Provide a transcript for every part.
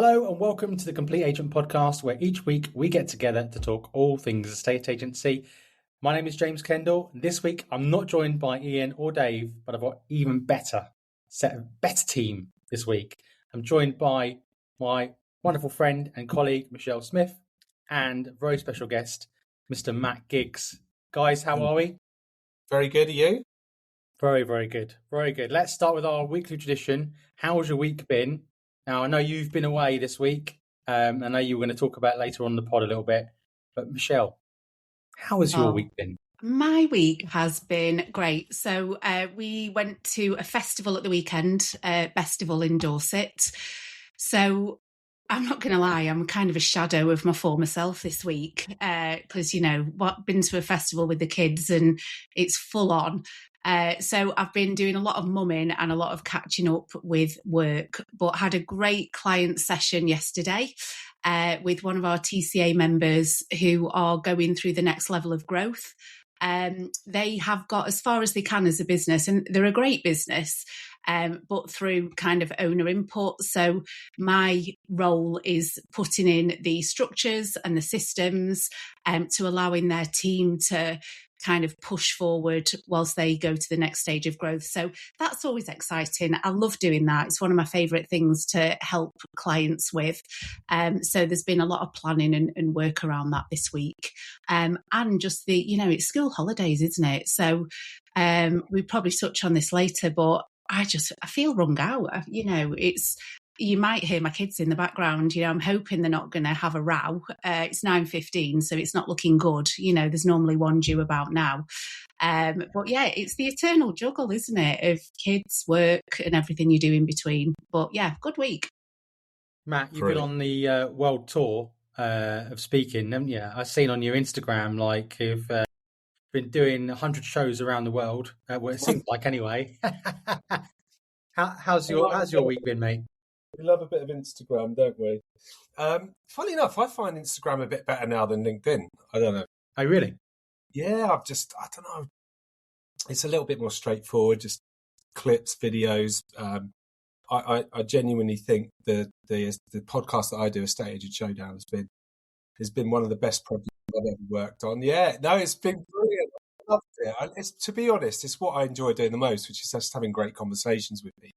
Hello and welcome to the Complete Agent Podcast, where each week we get together to talk all things estate agency. My name is James Kendall. This week I'm not joined by Ian or Dave, but I've got even better team this week. I'm joined by my wonderful friend and colleague Michelle Smith and a very special guest, Mr. Matt Giggs. Guys, how are we? Very good. Are you? Very, very good. Very good. Let's start with our weekly tradition. How's your week been? Now, I know you've been away this week. I know you were going to talk about it later on in the pod a little bit. But Michelle, how has your week been? My week has been great. So we went to a festival at the weekend, Bestival in Dorset. So I'm not going to lie, I'm kind of a shadow of my former self this week because, been to a festival with the kids and it's full on. So I've been doing a lot of mumming and a lot of catching up with work, but had a great client session yesterday with one of our TCA members who are going through the next level of growth. They have got as far as they can as a business, and they're a great business, but through kind of owner input. So my role is putting in the structures and the systems to allowing their team to kind of push forward whilst they go to the next stage of growth. So that's always exciting. I love doing that. It's one of my favourite things to help clients with. So there's been a lot of planning and work around that this week. And just it's school holidays, isn't it? So we probably touch on this later, but I feel wrung out. You might hear my kids in the background. I'm hoping they're not going to have a row. It's 9:15, so it's not looking good. There's normally one due about now. But yeah, it's the eternal juggle, isn't it, of kids, work and everything you do in between. But yeah, good week. Matt, you've been on the world tour of speaking, haven't you? I've seen on your Instagram, you've been doing 100 shows around the world. Well, it seems like anyway. How's your week been, mate? We love a bit of Instagram, don't we? Funny enough, I find Instagram a bit better now than LinkedIn. I don't know. Oh, really? Yeah, I don't know. It's a little bit more straightforward, just clips, videos. I genuinely think the podcast that I do, Estate Agent Showdown, has been one of the best projects I've ever worked on. Yeah, no, it's been brilliant. I loved it. To be honest, it's what I enjoy doing the most, which is just having great conversations with people.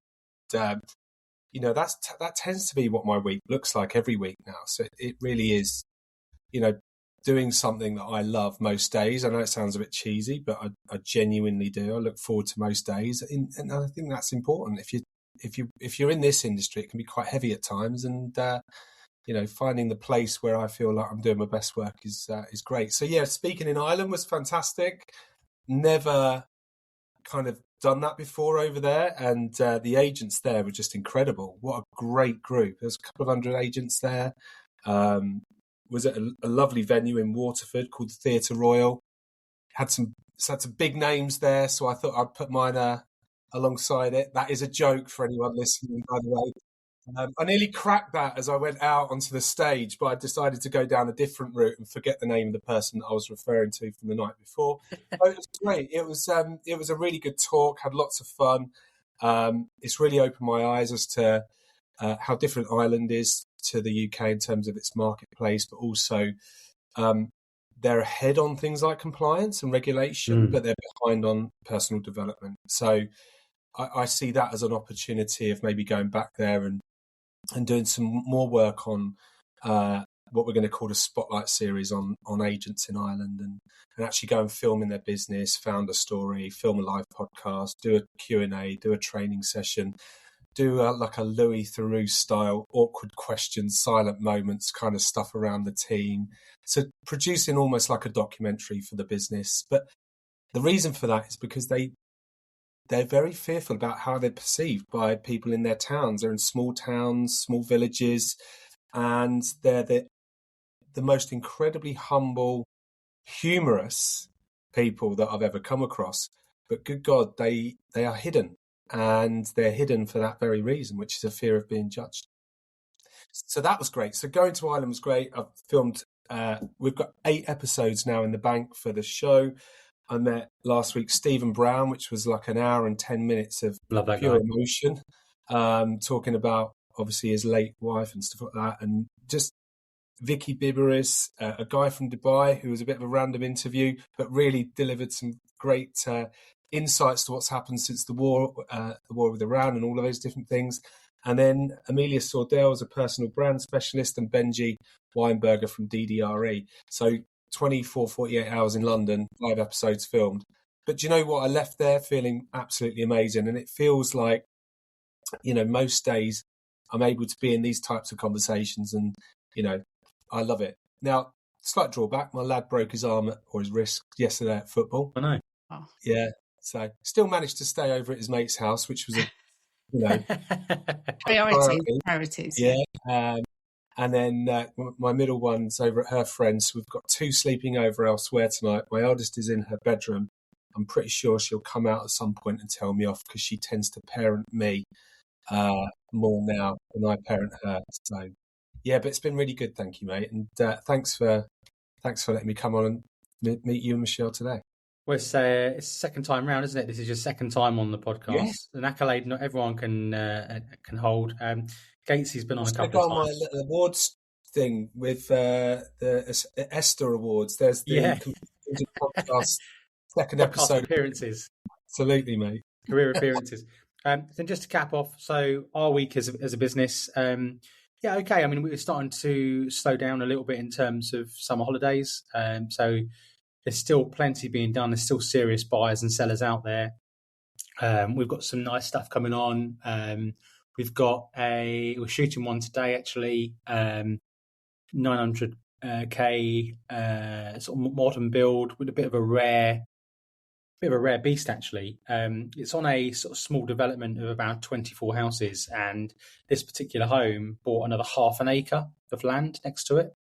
That tends to be what my week looks like every week now. So it really is, doing something that I love most days. I know it sounds a bit cheesy, but I genuinely do. I look forward to most days, and I think that's important. If you're in this industry, it can be quite heavy at times, and finding the place where I feel like I'm doing my best work is great. So yeah, speaking in Ireland was fantastic. Never kind of done that before over there, and the agents there were just incredible. What a great group. There's a couple of hundred agents there. Was at a lovely venue in Waterford called the Theatre Royal. Had some big names there, so I thought I'd put mine alongside it. That is a joke for anyone listening, by the way. I nearly cracked that as I went out onto the stage, but I decided to go down a different route and forget the name of the person that I was referring to from the night before. It was great. It was a really good talk, had lots of fun. It's really opened my eyes as to how different Ireland is to the UK in terms of its marketplace, but also they're ahead on things like compliance and regulation, but they're behind on personal development. So I see that as an opportunity of maybe going back there and doing some more work on what we're going to call a spotlight series on agents in Ireland, and actually go and film in their business, found a story, film a live podcast, do a Q&A, do a training session, do a Louis Theroux style awkward questions, silent moments kind of stuff around the team. So producing almost like a documentary for the business. But the reason for that is because they're very fearful about how they're perceived by people in their towns. They're in small towns, small villages, and they're the most incredibly humble, humorous people that I've ever come across. But good God, they are hidden, and they're hidden for that very reason, which is a fear of being judged. So that was great. So going to Ireland was great. I've filmed, we've got 8 episodes now in the bank for the show. I met last week Stephen Brown, which was like an hour and 10 minutes of pure emotion, talking about obviously his late wife and stuff like that, and just Vicky Biberis, a guy from Dubai who was a bit of a random interview, but really delivered some great insights to what's happened since the war with Iran and all of those different things. And then Amelia Sordell is a personal brand specialist, and Benji Weinberger from DDRE. So 24, 48 hours in London, 5 episodes filmed. But do you know what? I left there feeling absolutely amazing. And it feels like, most days I'm able to be in these types of conversations, and, I love it. Now, slight drawback, my lad broke his arm or his wrist yesterday at football. I know. Oh. Yeah. So still managed to stay over at his mate's house, which was Priorities. Yeah. And then my middle one's over at her friend's. We've got 2 sleeping over elsewhere tonight. My eldest is in her bedroom. I'm pretty sure she'll come out at some point and tell me off, because she tends to parent me more now than I parent her. So, yeah, but it's been really good. Thank you, mate. And thanks for letting me come on and meet you and Michelle today. Well, it's the second time round, isn't it? This is your second time on the podcast. Yes. An accolade not everyone can hold. Gatesy's been on a couple of times. My little awards thing with the Esther Awards. There's the podcast second episode appearances. Absolutely, mate. Career appearances. Then just to cap off, so our week as a business, okay. I mean, we're starting to slow down a little bit in terms of summer holidays. So there's still plenty being done. There's still serious buyers and sellers out there. We've got some nice stuff coming on. We're shooting one today, actually, 900K sort of modern build with a bit of a rare beast, actually. It's on a sort of small development of about 24 houses, and this particular home bought another half an acre of land next to it.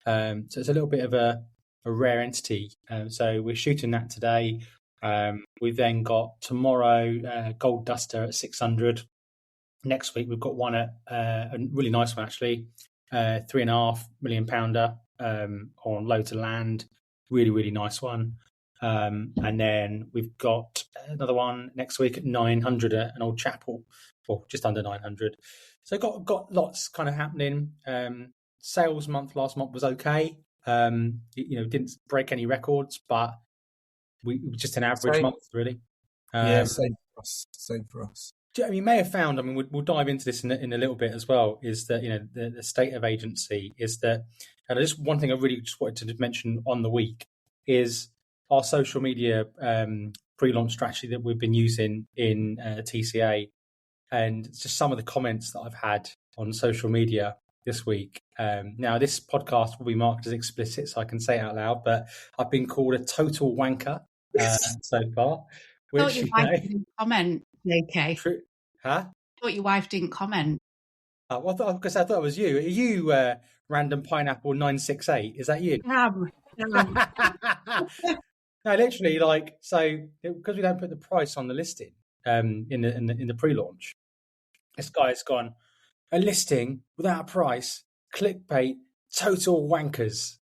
So it's a little bit of a rare entity. So we're shooting that today. We've then got tomorrow Gold Duster at 600. Next week we've got one at a really nice one, actually, £3.5 million on loads of land. Really, really nice one. And then we've got another one next week at 900 at an old chapel, or just under 900. So got lots kind of happening. Sales month last month was okay. Didn't break any records, but we just an average month, really. Same for us. You may have found, I mean, we'll dive into this in a little bit as well, is that, the state of agency is that, and just one thing I really just wanted to mention on the week is our social media pre-launch strategy that we've been using in TCA, and just some of the comments that I've had on social media this week. Now, this podcast will be marked as explicit, so I can say it out loud, but I've been called a total wanker so far. I thought your wife didn't comment, JK. Huh? I thought your wife didn't comment. Because I thought it was you. Are you Random Pineapple 968? Is that you? No, literally, because we don't put the price on the listing in the pre-launch, this guy's gone, a listing without a price, clickbait, total wankers.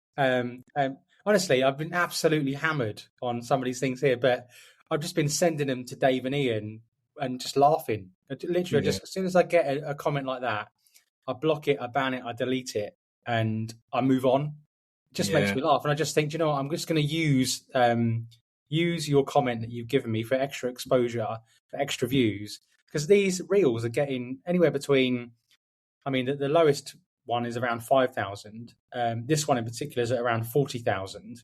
Honestly, I've been absolutely hammered on some of these things here, but I've just been sending them to Dave and Ian and just laughing. Literally, just as soon as I get a comment like that, I block it, I ban it, I delete it, and I move on. It just makes me laugh. And I just think, what? I'm just going to use your comment that you've given me for extra exposure, for extra views, because these reels are getting anywhere between, the lowest one is around 5,000. This one in particular is at around 40,000.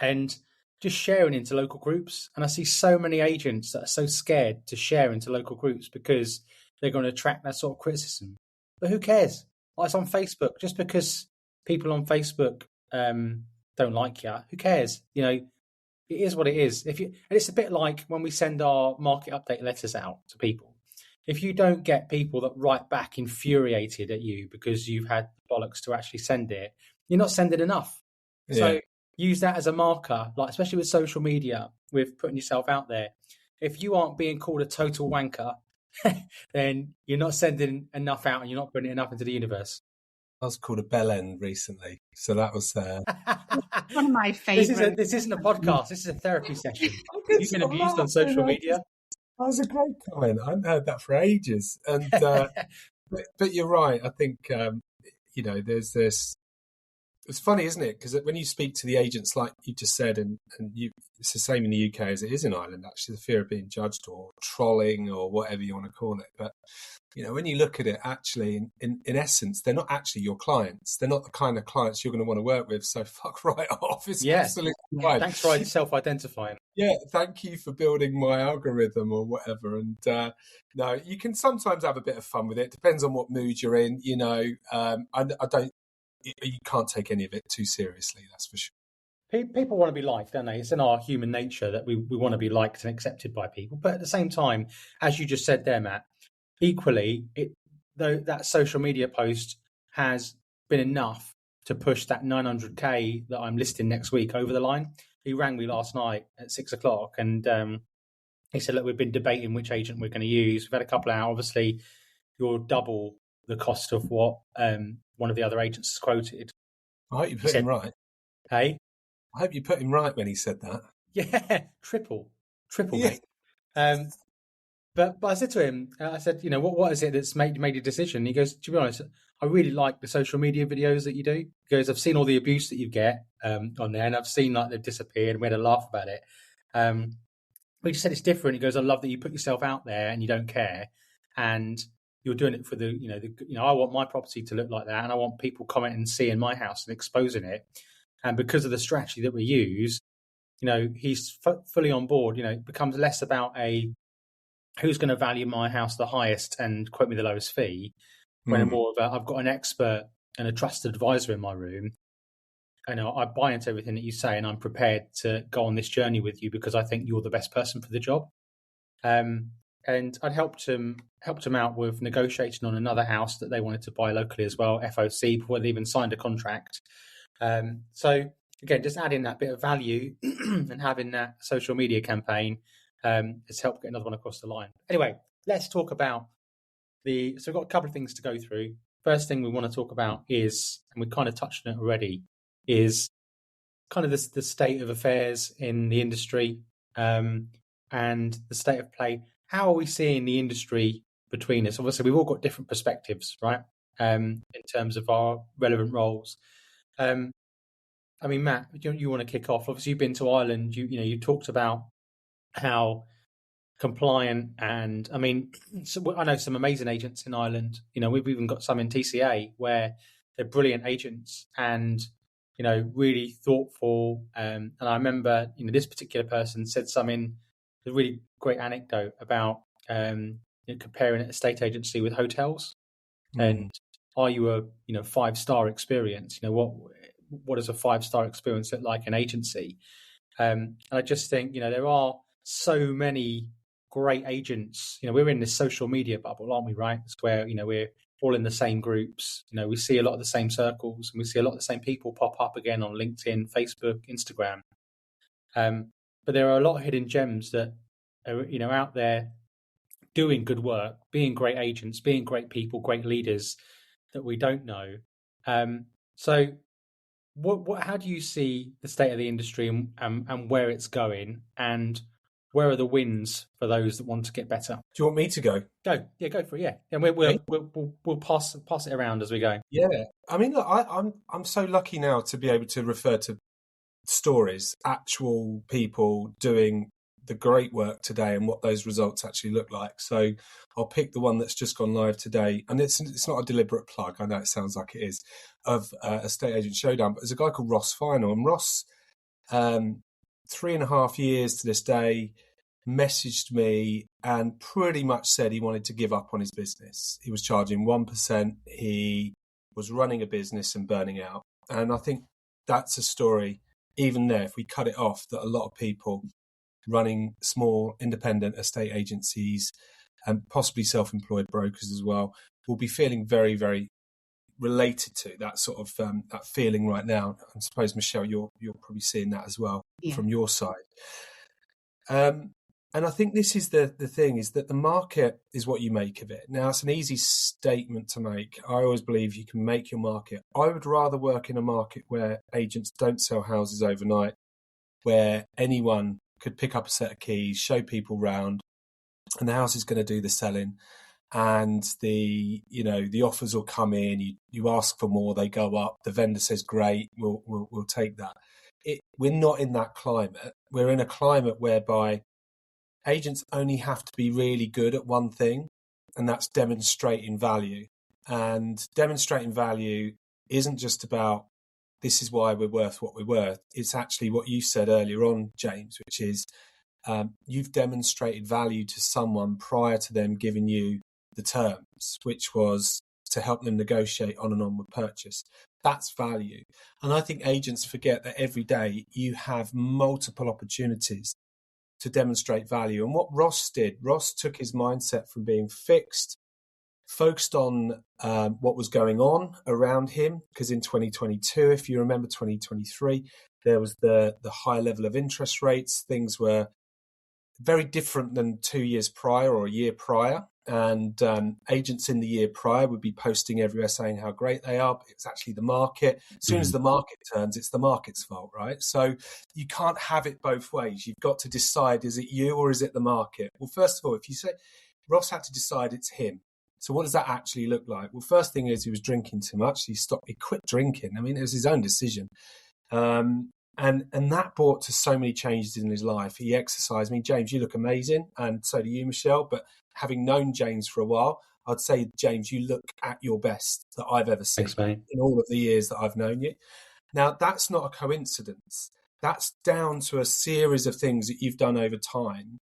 And just sharing into local groups. And I see so many agents that are so scared to share into local groups because they're going to attract that sort of criticism. But who cares? It's on Facebook. Just because people on Facebook don't like you, who cares? It is what it is. And it's a bit like when we send our market update letters out to people. If you don't get people that write back infuriated at you because you've had bollocks to actually send it, you're not sending enough. Yeah. So use that as a marker, especially with social media, with putting yourself out there. If you aren't being called a total wanker, then you're not sending enough out and you're not putting enough into the universe. I was called a bell end recently, so that was one of my favourites. This isn't a podcast. This is a therapy session. You've been abused on social media. That was a great comment. I hadn't heard that for ages, and But you're right. I think there's this. It's funny, isn't it? Because when you speak to the agents, like you just said, and it's the same in the UK as it is in Ireland. Actually, the fear of being judged or trolling or whatever you want to call it. But when you look at it, actually, in essence, they're not actually your clients. They're not the kind of clients you're going to want to work with. So fuck right off. It's absolutely fine. Thanks for self-identifying. Yeah, thank you for building my algorithm or whatever. And no, you can sometimes have a bit of fun with it. Depends on what mood you're in. I don't. You can't take any of it too seriously. That's for sure. People want to be liked, don't they? It's in our human nature that we want to be liked and accepted by people. But at the same time, as you just said there, Matt, equally, though that social media post has been enough to push that 900k that I'm listing next week over the line. He rang me last night at 6:00 and he said, look, we've been debating which agent we're going to use. We've had a couple out. Obviously, you're double the cost of what one of the other agents has quoted. I hope you put him right. Hey? I hope you put him right when he said that. Yeah, triple, mate. But I said to him, I said, what is it that's made a decision? He goes, to be honest, I really like the social media videos that you do. He goes, I've seen all the abuse that you get on there, and I've seen like they've disappeared, and we had a laugh about it. But he just said it's different. He goes, I love that you put yourself out there and you don't care, and you're doing it for I want my property to look like that, and I want people commenting and seeing my house and exposing it. And because of the strategy that we use, he's fully on board. It becomes less about who's going to value my house the highest and quote me the lowest fee, when more of I've got an expert and a trusted advisor in my room. I buy into everything that you say, and I'm prepared to go on this journey with you because I think you're the best person for the job. And I'd helped him out with negotiating on another house that they wanted to buy locally as well, FOC, before they even signed a contract. So again, just adding that bit of value and having that social media campaign has helped get another one across the line. Anyway, let's talk about so we've got a couple of things to go through. First thing we want to talk about is, and we kind of touched on it already, is kind of the state of affairs in the industry and the state of play. How are we seeing the industry between us? Obviously, we've all got different perspectives, right? In terms of our relevant roles. Matt, you want to kick off? Obviously, you've been to Ireland. You talked about how compliant and so I know some amazing agents in Ireland. We've even got some in TCA where they're brilliant agents and really thoughtful. And I remember this particular person said something, a really great anecdote about comparing an estate agency with hotels. And are you a 5-star experience? What does a 5-star experience look like in agency? And I just think there are so many great agents. We're in this social media bubble, aren't we? Right? It's where we're all in the same groups. We see a lot of the same circles, and we see a lot of the same people pop up again on LinkedIn, Facebook, Instagram. But there are a lot of hidden gems that are out there doing good work, being great agents, being great people, great leaders that we don't know. So how do you see the state of the industry and where it's going, and where are the wins for those that want to get better? Do you want me to go? Go for it. Yeah, and we'll pass it around as we go. Yeah, look, I'm so lucky now to be able to refer to stories, actual people doing the great work today and what those results actually look like. So I'll pick the one that's just gone live today, and it's not a deliberate plug. I know it sounds like it is, of Estate Agent Showdown, but there's a guy called Ross Final, and Ross, 3.5 years to this day, messaged me and pretty much said he wanted to give up on his business. He was charging 1%. He was running a business and burning out. And I think that's a story, even there, if we cut it off, that a lot of people running small independent estate agencies and possibly self-employed brokers as well will be feeling very, very related to that sort of that feeling right now. I suppose, Michelle, you're probably seeing that as well from your side. And I think this is the thing, is that the market is what you make of it. Now, it's an easy statement to make. I always believe you can make your market. I would rather work in a market where agents don't sell houses overnight, where anyone could pick up a set of keys, show people round, and the house is going to do the selling. and the offers will come in. You ask for more, they go up. The vendor says, "Great, we'll take that." We're not in that climate. We're in a climate whereby agents only have to be really good at one thing, and that's demonstrating value. And demonstrating value isn't just about this is why we're worth what we're worth. It's actually what you said earlier on, James, which is you've demonstrated value to someone prior to them giving you the terms, which was to help them negotiate on an onward purchase. That's value. And I think agents forget that every day you have multiple opportunities to demonstrate value. And what Ross did, Ross took his mindset from being fixed, focused on what was going on around him, because in 2022, if you remember 2023, there was the high level of interest rates. Things were very different than 2 years prior or a year prior. And agents in the year prior would be posting everywhere saying how great they are, but it's actually the market. As soon as the market turns, it's the market's fault, right? So you can't have it both ways. You've got to decide, is it you or is it the market? Well, first of all, if you say Ross had to decide it's him. So what does that actually look like? Well, first thing is he was drinking too much. He quit drinking. I mean, it was his own decision. And that brought to so many changes in his life. He exercised. I mean, James, you look amazing, and so do you, Michelle. But having known James for a while, I'd say, James, you look at your best that I've ever seen. Thanks, mate. In all of the years that I've known you. Now, that's not a coincidence. That's down to a series of things that you've done over time.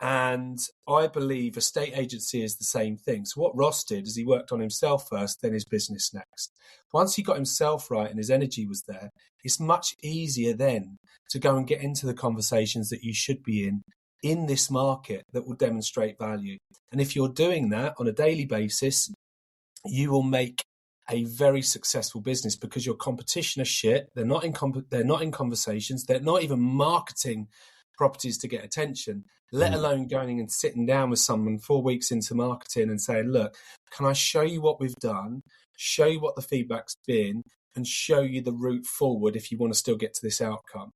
And I believe a estate agency is the same thing. So what Ross did is he worked on himself first, then his business next. Once he got himself right and his energy was there, it's much easier then to go and get into the conversations that you should be in this market that will demonstrate value. And if you're doing that on a daily basis, you will make a very successful business, because your competition are shit. They're not in conversations. They're not even marketing properties to get attention, let alone going and sitting down with someone 4 weeks into marketing and saying, look, can I show you what we've done, show you what the feedback's been, and show you the route forward if you want to still get to this outcome.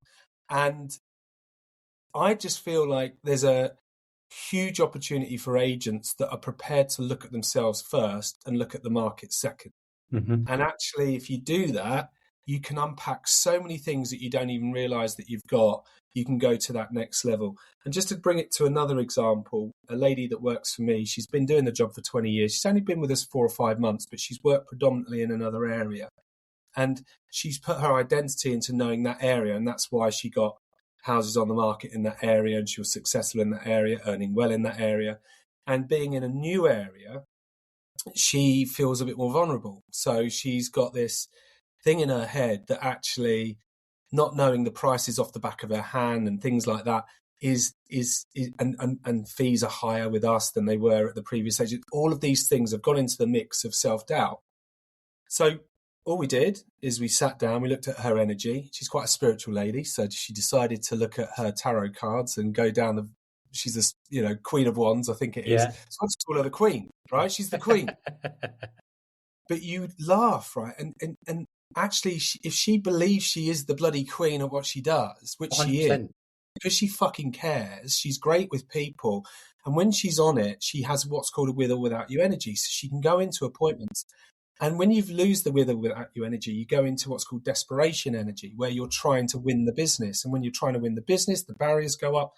And I just feel like there's a huge opportunity for agents that are prepared to look at themselves first and look at the market second. And actually, if you do that, you can unpack so many things that you don't even realize that you've got. You can go to that next level. And just to bring it to another example, a lady that works for me, she's been doing the job for 20 years. She's only been with us 4 or 5 months, but she's worked predominantly in another area. And she's put her identity into knowing that area. And that's why she got houses on the market in that area. And she was successful in that area, earning well in that area. And being in a new area, she feels a bit more vulnerable. So she's got this thing in her head that actually not knowing the prices off the back of her hand and things like that is and fees are higher with us than they were at the previous agent. All of these things have gone into the mix of self-doubt. So all we did is we sat down, we looked at her energy. She's quite a spiritual lady, so she decided to look at her tarot cards and go down she's a Queen of Wands, I think it is. Yeah. So I just call her the Queen, right? She's the Queen. But you laugh, right? And actually, if she believes she is the bloody queen at what she does, which 100%. She is, because she fucking cares, she's great with people. And when she's on it, she has what's called a with or without you energy. So she can go into appointments. And when you lose the with or without you energy, you go into what's called desperation energy, where you're trying to win the business. And when you're trying to win the business, the barriers go up,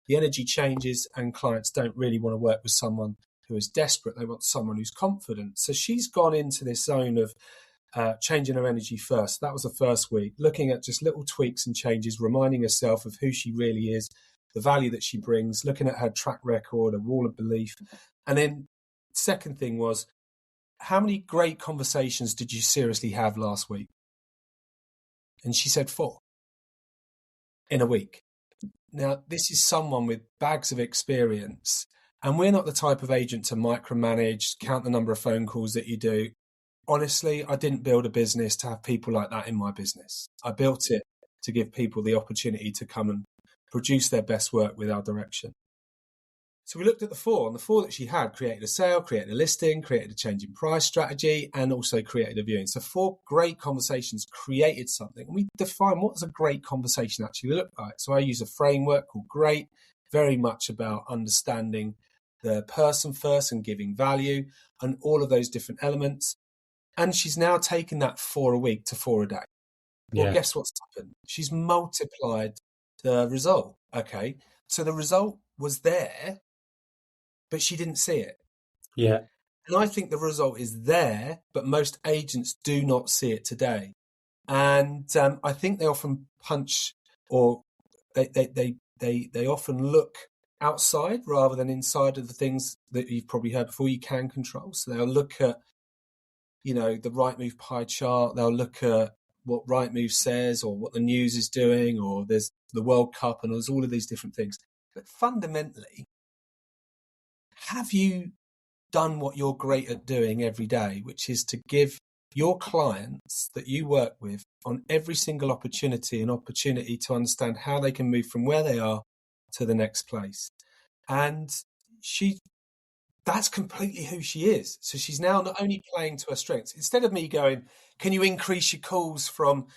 the energy changes, and clients don't really want to work with someone who is desperate. They want someone who's confident. So she's gone into this zone of changing her energy first. That was the first week, looking at just little tweaks and changes, reminding herself of who she really is, the value that she brings, looking at her track record, a wall of belief. And then second thing was, how many great conversations did you seriously have last week? And she said 4 in a week. Now, this is someone with bags of experience, and we're not the type of agent to micromanage, count the number of phone calls that you do. Honestly, I didn't build a business to have people like that in my business. I built it to give people the opportunity to come and produce their best work with our direction. So we looked at the 4, and the 4 that she had created a sale, created a listing, created a change in price strategy, and also created a viewing. So 4 great conversations created something. And we define what does a great conversation actually look like. So I use a framework called GREAT, very much about understanding the person first and giving value and all of those different elements. And she's now taken that 4 a week to 4 a day. Well, guess what's happened? She's multiplied the result. Okay. So the result was there, but she didn't see it. Yeah. And I think the result is there, but most agents do not see it today. And I think they often punch, or they often look outside rather than inside of the things that you've probably heard before you can control. So they'll look at, the Rightmove pie chart. They'll look at what Rightmove says or what the news is doing, or there's the World Cup and there's all of these different things. But fundamentally, have you done what you're great at doing every day, which is to give your clients that you work with on every single opportunity an opportunity to understand how they can move from where they are to the next place? And that's completely who she is. So she's now not only playing to her strengths. Instead of me going, can you increase your calls from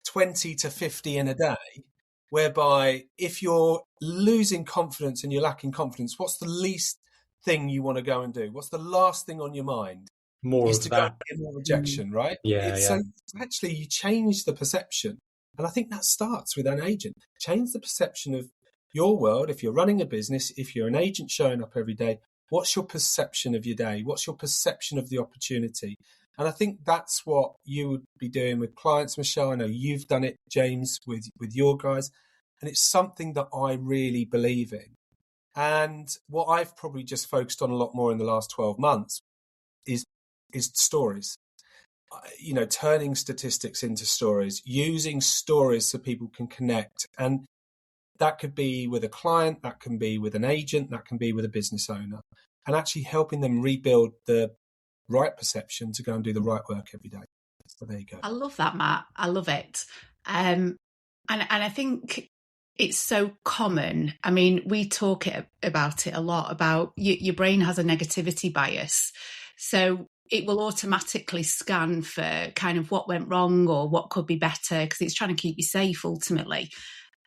20 to 50 in a day? Whereby if you're losing confidence and you're lacking confidence, what's the least thing you want to go and do? What's the last thing on your mind? More is of to that. go and get more rejection, right? So actually you change the perception. And I think that starts with an agent. Change the perception of your world. If you're running a business, if you're an agent showing up every day, what's your perception of your day? What's your perception of the opportunity? And I think that's what you would be doing with clients, Michelle. I know you've done it, James, with your guys. And it's something that I really believe in. And what I've probably just focused on a lot more in the last 12 months is stories. Turning statistics into stories, using stories so people can connect. And that could be with a client, that can be with an agent, that can be with a business owner, and actually helping them rebuild the right perception to go and do the right work every day. So there you go. I love that, Matt. I love it. And I think it's so common. I mean, we talk about it a lot, about your brain has a negativity bias. So it will automatically scan for kind of what went wrong or what could be better, because it's trying to keep you safe ultimately.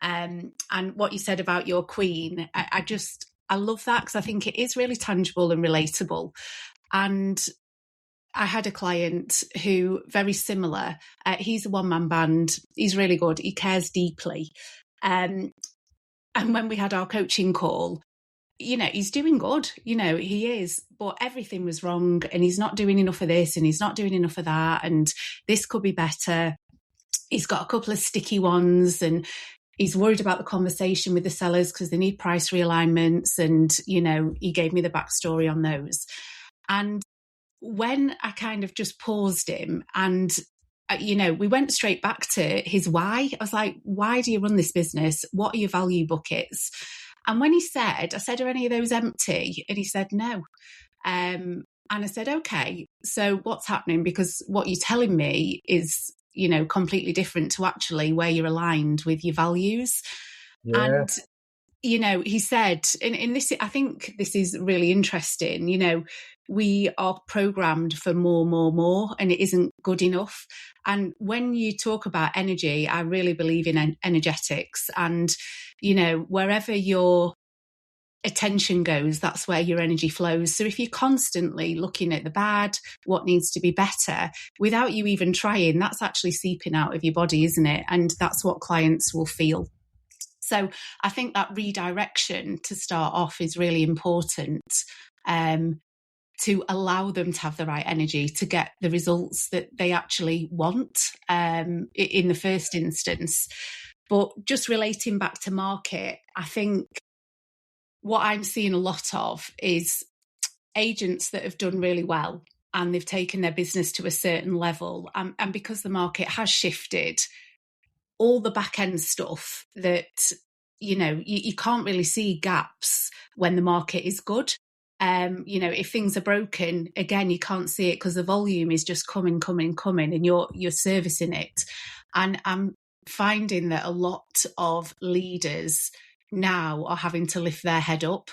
And what you said about your queen, I love that, because I think it is really tangible and relatable. And I had a client who, very similar, he's a one-man band. He's really good. He cares deeply. And when we had our coaching call, he's doing good, he is, but everything was wrong, and he's not doing enough of this and he's not doing enough of that, and this could be better. He's got a couple of sticky ones, and he's worried about the conversation with the sellers because they need price realignments. And, he gave me the backstory on those. And when I kind of just paused him and, we went straight back to his why. I was like, why do you run this business? What are your value buckets? And when I said, are any of those empty? And he said, no. And I said, okay, so what's happening? Because what you're telling me is, completely different to actually where you're aligned with your values. Yeah. And, he said, in this, I think this is really interesting, we are programmed for more, and it isn't good enough. And when you talk about energy, I really believe in energetics, and, wherever your attention goes, that's where your energy flows. So if you're constantly looking at the bad, what needs to be better, without you even trying, that's actually seeping out of your body, isn't it? And that's what clients will feel. So I think that redirection to start off is really important, to allow them to have the right energy to get the results that they actually want in the first instance. But just relating back to market, I think what I'm seeing a lot of is agents that have done really well and they've taken their business to a certain level. And because the market has shifted, all the back end stuff that, you can't really see gaps when the market is good. If things are broken, again, you can't see it because the volume is just coming, and you're servicing it. And I'm finding that a lot of leaders now are having to lift their head up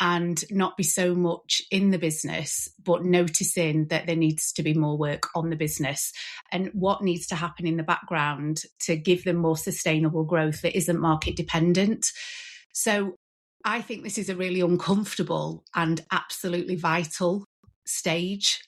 and not be so much in the business, but noticing that there needs to be more work on the business and what needs to happen in the background to give them more sustainable growth that isn't market dependent. So I think this is a really uncomfortable and absolutely vital stage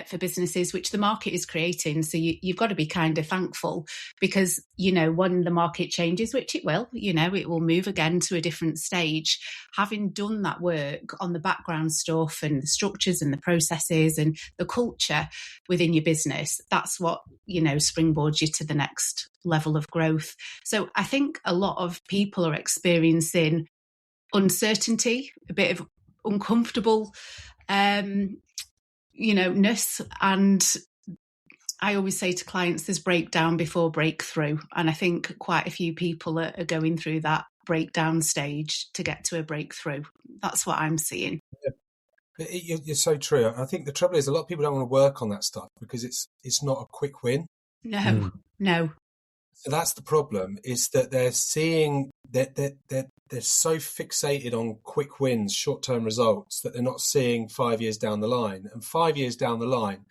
for businesses, which the market is creating. So you've got to be kind of thankful because, when the market changes, which it will, it will move again to a different stage. Having done that work on the background stuff and the structures and the processes and the culture within your business, that's what, springboards you to the next level of growth. So I think a lot of people are experiencing uncertainty, a bit of uncomfortable ness. And I always say to clients, there's breakdown before breakthrough. And I think quite a few people are going through that breakdown stage to get to a breakthrough. That's what I'm seeing. Yeah. You're so true. I think the trouble is a lot of people don't want to work on that stuff because it's not a quick win. No. So that's the problem, is that they're seeing that they're so fixated on quick wins, short-term results, that they're not seeing 5 years down the line. And 5 years down the line,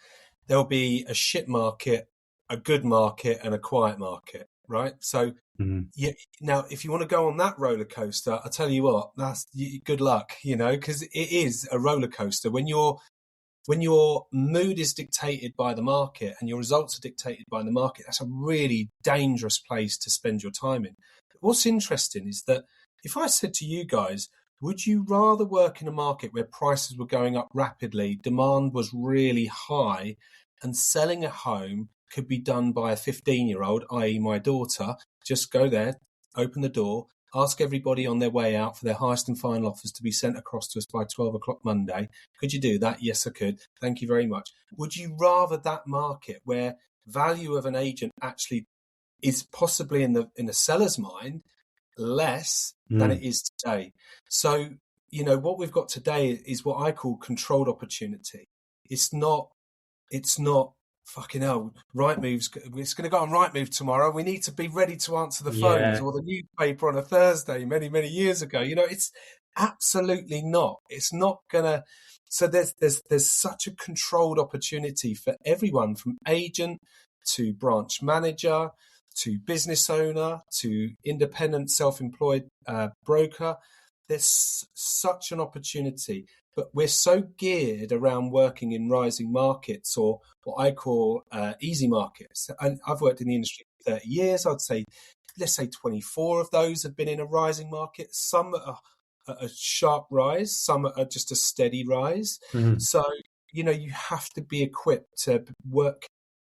there'll be a shit market, a good market, and a quiet market, right? So now, if you want to go on that roller coaster, I tell you what, that's good luck, because it is a roller coaster. When your mood is dictated by the market and your results are dictated by the market, that's a really dangerous place to spend your time in. What's interesting is that if I said to you guys, would you rather work in a market where prices were going up rapidly, demand was really high, and selling a home could be done by a 15-year-old, i.e. my daughter, just go there, open the door, ask everybody on their way out for their highest and final offers to be sent across to us by 12 o'clock Monday. Could you do that? Yes, I could. Thank you very much. Would you rather that market where value of an agent actually is possibly in the seller's mind less than it is today? So, what we've got today is what I call controlled opportunity. It's not fucking hell, Rightmove's, it's going to go on Rightmove tomorrow. We need to be ready to answer the phones or the newspaper on a Thursday many, many years ago. It's absolutely not. It's not going to. So there's such a controlled opportunity for everyone, from agent to branch manager to business owner to independent self-employed broker. There's such an opportunity. But we're so geared around working in rising markets, or what I call easy markets. And I've worked in the industry for 30 years. I'd say, let's say 24 of those have been in a rising market. Some are a sharp rise, some are just a steady rise. So, you have to be equipped to work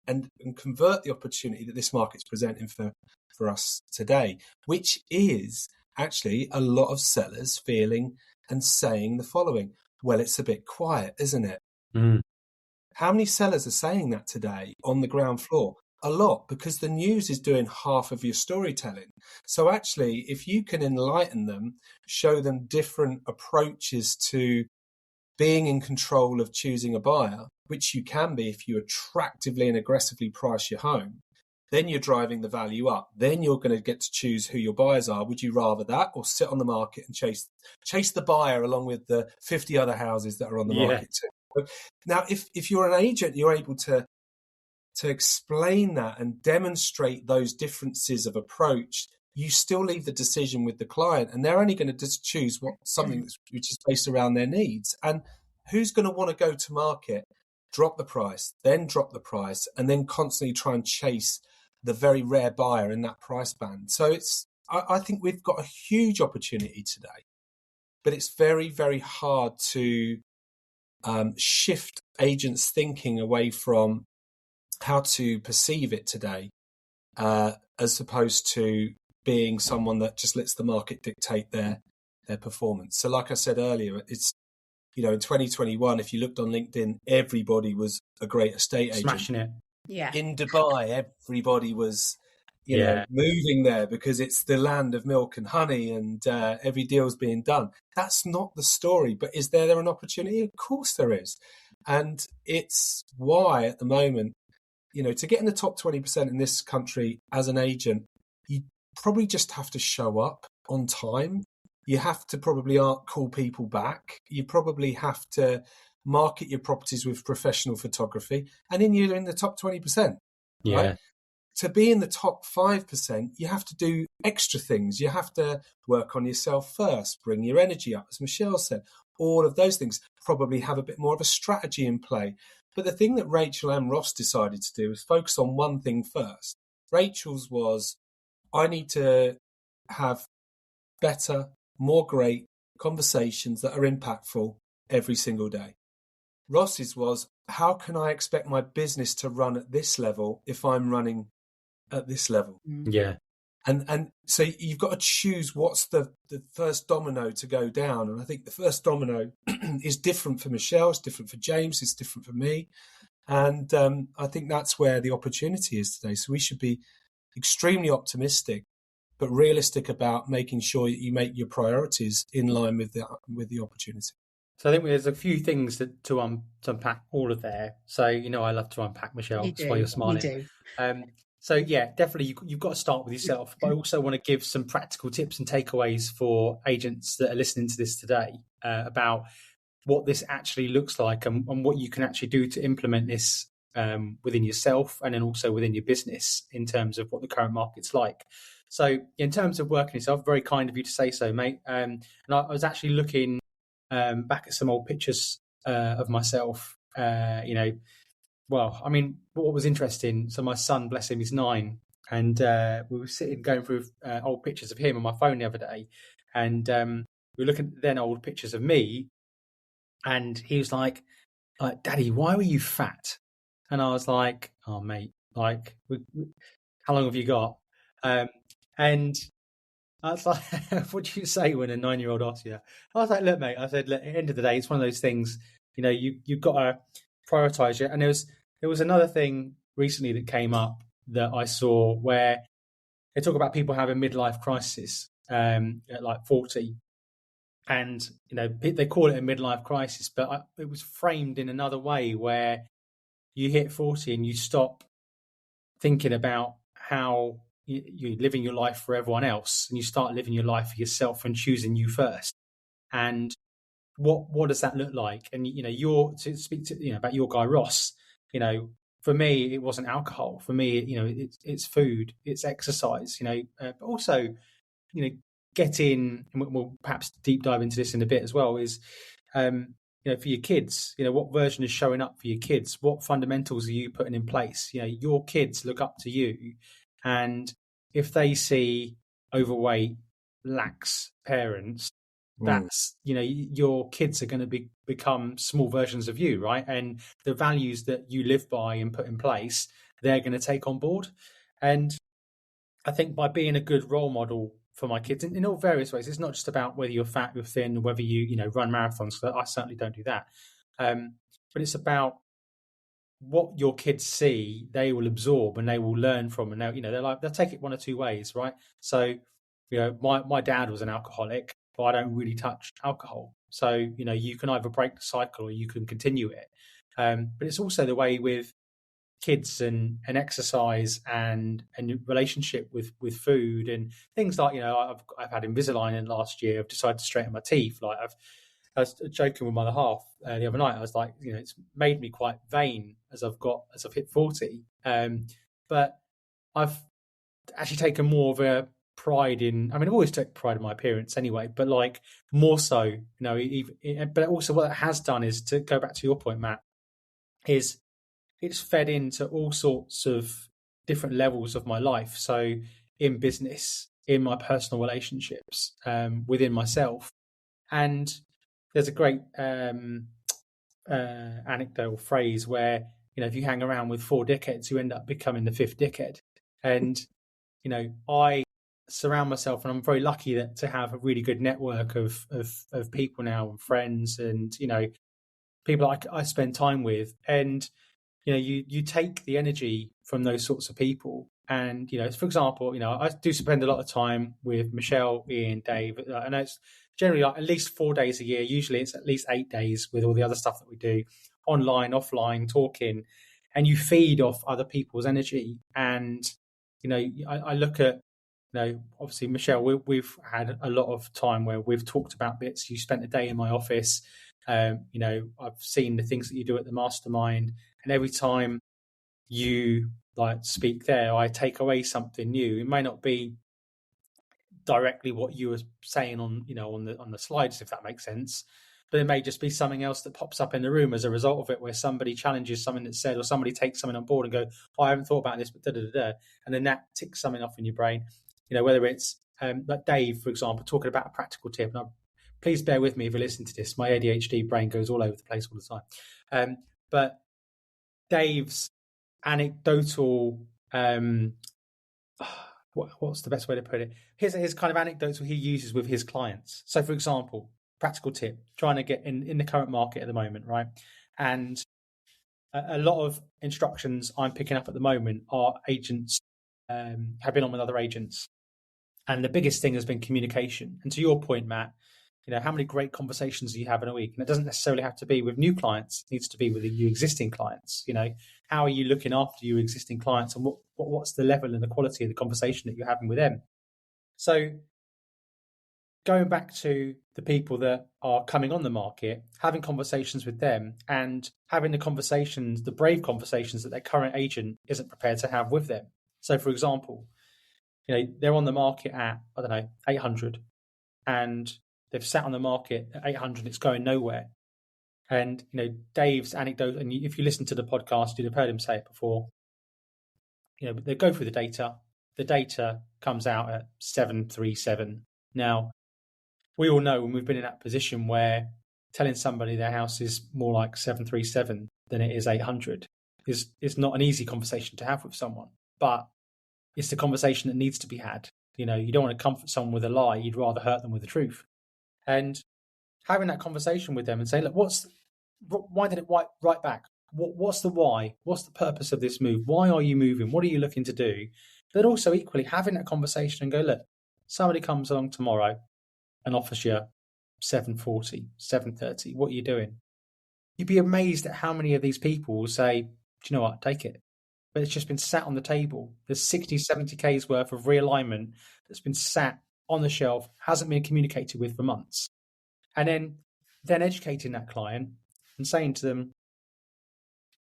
and convert the opportunity that this market's presenting for us today, which is actually a lot of sellers feeling and saying the following: well, it's a bit quiet, isn't it? How many sellers are saying that today on the ground floor? A lot, because the news is doing half of your storytelling. So actually, if you can enlighten them, show them different approaches to being in control of choosing a buyer, which you can be if you attractively and aggressively price your home, then you're driving the value up. Then you're going to get to choose who your buyers are. Would you rather that, or sit on the market and chase the buyer along with the 50 other houses that are on the market too? Now, if you're an agent, you're able to explain that and demonstrate those differences of approach. You still leave the decision with the client, and they're only going to just choose something which is based around their needs. And who's going to want to go to market, drop the price, and then constantly try and chase the very rare buyer in that price band? So I think we've got a huge opportunity today, but it's very, very hard to shift agents' thinking away from how to perceive it today, as opposed to being someone that just lets the market dictate their performance. So like I said earlier, it's, in 2021, if you looked on LinkedIn, everybody was a great estate agent. Smashing it. Yeah. In Dubai, everybody was, moving there because it's the land of milk and honey, and every deal's being done. That's not the story. But is there an opportunity? Of course there is. And it's why at the moment, to get in the top 20% in this country as an agent, you probably just have to show up on time. You have to probably call people back. You probably have to market your properties with professional photography, and then you're in the top 20%. Yeah. Right? to be in the top 5%, you have to do extra things. You have to work on yourself first, bring your energy up, as Michelle said, all of those things, probably have a bit more of a strategy in play. But the thing that Rachel and Ross decided to do was focus on one thing first. Rachel's was, I need to have better, more great conversations that are impactful every single day. Ross's was, how can I expect my business to run at this level if I'm running at this level? Yeah. And so you've got to choose what's the first domino to go down. And I think the first domino is different for Michelle, it's different for James, it's different for me. And I think that's where the opportunity is today. So we should be extremely optimistic, but realistic about making sure that you make your priorities in line with the opportunity. So I think there's a few things to unpack all of there. So, I love to unpack, Michelle. That's why you're smiling. You do. So, yeah, definitely you've got to start with yourself. But I also want to give some practical tips and takeaways for agents that are listening to this today about what this actually looks like and what you can actually do to implement this within yourself and then also within your business in terms of what the current market's like. So in terms of working yourself, very kind of you to say so, mate. And I was actually looking back at some old pictures of myself, Well, I mean, what was interesting, so my son, bless him, he's 9, and we were going through old pictures of him on my phone the other day, and we were looking at then old pictures of me, and he was like, Daddy, why were you fat? And I was like, oh, mate, like, how long have you got? And I was like, what do you say when a 9-year-old asks you that? I was like, look, mate, I said, look, at the end of the day, it's one of those things, you've got to prioritize it. And there was another thing recently that came up that I saw where they talk about people having midlife crisis at like 40, and they call it a midlife crisis, but it was framed in another way where you hit 40 and you stop thinking about how you're living your life for everyone else, and you start living your life for yourself and choosing you first. And what does that look like? And to speak to about your guy Ross, for me it wasn't alcohol. For me, it's food, it's exercise. But also, getting, and we'll perhaps deep dive into this in a bit as well. Is for your kids, what version is showing up for your kids? What fundamentals are you putting in place? Your kids look up to you, and if they see overweight, lax parents, that's your kids are going to become small versions of you, right? And the values that you live by and put in place, they're going to take on board. And I think by being a good role model for my kids in all various ways, it's not just about whether you're fat, you're thin, whether you run marathons. I certainly don't do that, but it's about what your kids see, they will absorb and they will learn from, and they'll take it one or two ways, right? So my dad was an alcoholic, but I don't really touch alcohol. So, you can either break the cycle or you can continue it. But it's also the way with kids and exercise and relationship with food and things like, I've had Invisalign in last year. I've decided to straighten my teeth. Like I was joking with my other half the other night. I was like, it's made me quite vain as I've hit 40. But I've actually taken more of a pride in, I've always taken pride in my appearance anyway, but like more so, but also what it has done is, to go back to your point, Matt, is it's fed into all sorts of different levels of my life. So in business, in my personal relationships, within myself. And there's a great anecdotal phrase where, if you hang around with 4 dickheads, you end up becoming the 5th dickhead. And, I surround myself, and I'm very lucky to have a really good network of people now, and friends, and people I spend time with. And you take the energy from those sorts of people. And for example, I do spend a lot of time with Michelle, Ian, Dave. I know it's generally like at least 4 days a year. Usually it's at least 8 days with all the other stuff that we do, online, offline, talking, and you feed off other people's energy. And I look at, obviously, Michelle, we've had a lot of time where we've talked about bits. You spent a day in my office. I've seen the things that you do at the mastermind, and every time you like speak there, I take away something new. It may not be directly what you were saying on the slides, if that makes sense, but it may just be something else that pops up in the room as a result of it, where somebody challenges something that's said, or somebody takes something on board and go, I haven't thought about this, but and then that ticks something off in your brain. Whether it's like Dave, for example, talking about a practical tip. And please bear with me if you listen to this. My ADHD brain goes all over the place all the time. But Dave's anecdotal, what's the best way to put it? His kind of anecdotes he uses with his clients. So, for example, practical tip, trying to get in the current market at the moment, right? And a lot of instructions I'm picking up at the moment are agents have been on with other agents. And the biggest thing has been communication. And to your point, Matt, how many great conversations do you have in a week? And it doesn't necessarily have to be with new clients. It needs to be with your existing clients. How are you looking after your existing clients, and what's the level and the quality of the conversation that you're having with them? So going back to the people that are coming on the market, having conversations with them and having the brave conversations that their current agent isn't prepared to have with them. So, for example, they're on the market at, 800, and they've sat on the market at 800. It's going nowhere. And, Dave's anecdote, and if you listen to the podcast, you'd have heard him say it before. They go through the data. The data comes out at 737. Now, we all know when we've been in that position where telling somebody their house is more like 737 than it is 800 is not an easy conversation to have with someone. But it's the conversation that needs to be had. You don't want to comfort someone with a lie. You'd rather hurt them with the truth. And having that conversation with them and say, look, why did it write back? What's the why? What's the purpose of this move? Why are you moving? What are you looking to do? But also equally having that conversation and go, look, somebody comes along tomorrow and offers you 740, 730. What are you doing? You'd be amazed at how many of these people will say, do you know what? Take it. But it's just been sat on the table. There's 60, 70K's worth of realignment that's been sat on the shelf, hasn't been communicated with for months. And then educating that client and saying to them,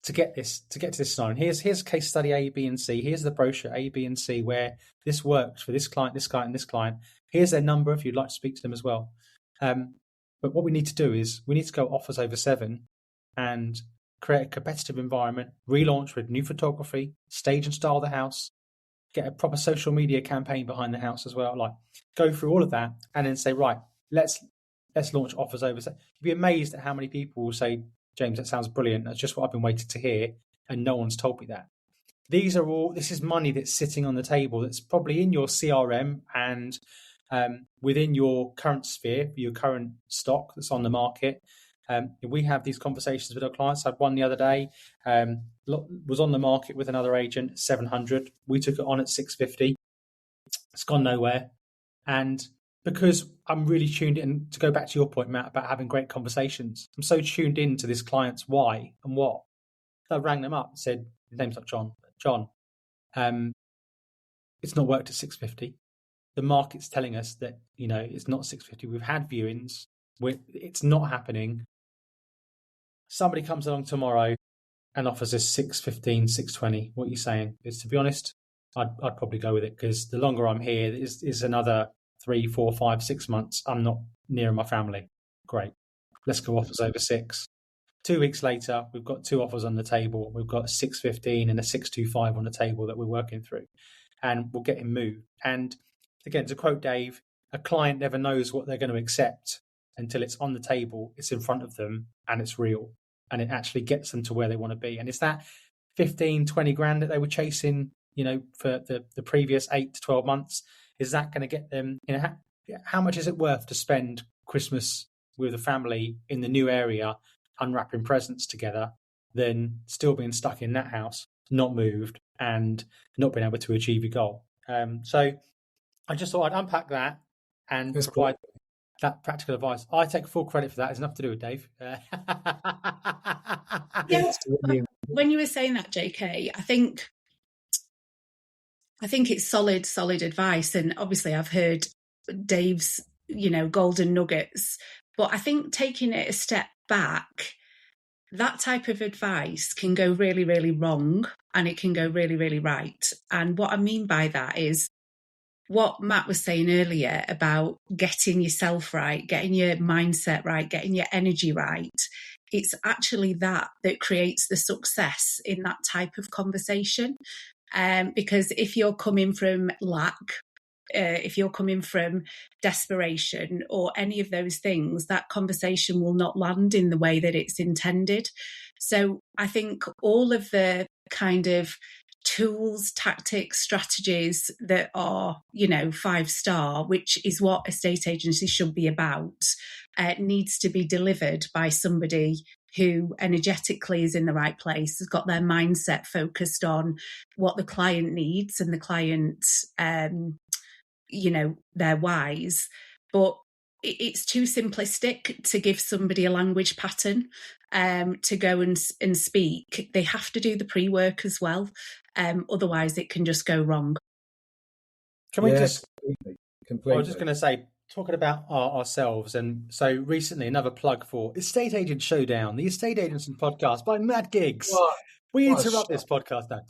to get to this sign, here's case study A, B, and C. Here's the brochure A, B, and C where this works for this client, and this client. Here's their number if you'd like to speak to them as well. But what we need to do is we need to go offers over 7 and create a competitive environment, relaunch with new photography, stage and style the house, get a proper social media campaign behind the house as well. Like go through all of that and then say, right, let's launch offers over. You'd be amazed at how many people will say, James, that sounds brilliant. That's just what I've been waiting to hear. And no one's told me that. This is money that's sitting on the table that's probably in your CRM and within your current sphere, your current stock that's on the market. We have these conversations with our clients. I had one the other day, was on the market with another agent at 700. We took it on at 650. It's gone nowhere. And because I'm really tuned in, to go back to your point, Matt, about having great conversations, I'm so tuned in to this client's why and what. I rang them up and said, his name's not John. John, it's not worked at 650. The market's telling us that, it's not 650. We've had viewings. It's not happening. Somebody comes along tomorrow and offers us 615, 620. What are you saying? Because to be honest, I'd probably go with it, because the longer I'm here is another 3, 4, 5, 6 months. I'm not near my family. Great. Let's go offers over 6. 2 weeks later, we've got 2 offers on the table. We've got a 615 and a 625 on the table that we're working through, and we'll get him moved. And again, to quote Dave, a client never knows what they're going to accept until it's on the table, it's in front of them, and it's real, and it actually gets them to where they want to be. And it's that 15, 20 grand that they were chasing, for the previous 8 to 12 months. Is that going to get them, how much is it worth to spend Christmas with a family in the new area, unwrapping presents together, than still being stuck in that house, not moved, and not being able to achieve your goal? So I just thought I'd unpack that and provide that practical advice. I take full credit for that. It's nothing to do with Dave. Yeah, when you were saying that, JK, I think it's solid advice. And obviously I've heard Dave's, golden nuggets, but I think taking it a step back, that type of advice can go really, really wrong. and it can go really, really right. And what I mean by that is what Matt was saying earlier about getting yourself right, getting your mindset right, getting your energy right. It's actually that creates the success in that type of conversation. Because if you're coming from lack, if you're coming from desperation or any of those things, that conversation will not land in the way that it's intended. So I think all of the kind of tools, tactics, strategies that are, 5-star, which is what estate agency should be about, needs to be delivered by somebody who energetically is in the right place, has got their mindset focused on what the client needs and the client, their whys. But it's too simplistic to give somebody a language pattern to go and speak. They have to do the pre-work as well. Otherwise, it can just go wrong. Can we just... Completely. I was just going to say, talking about ourselves, and so recently another plug for Estate Agent Showdown, the Estate Agents podcast by Matt Giggs. We interrupt this podcast now.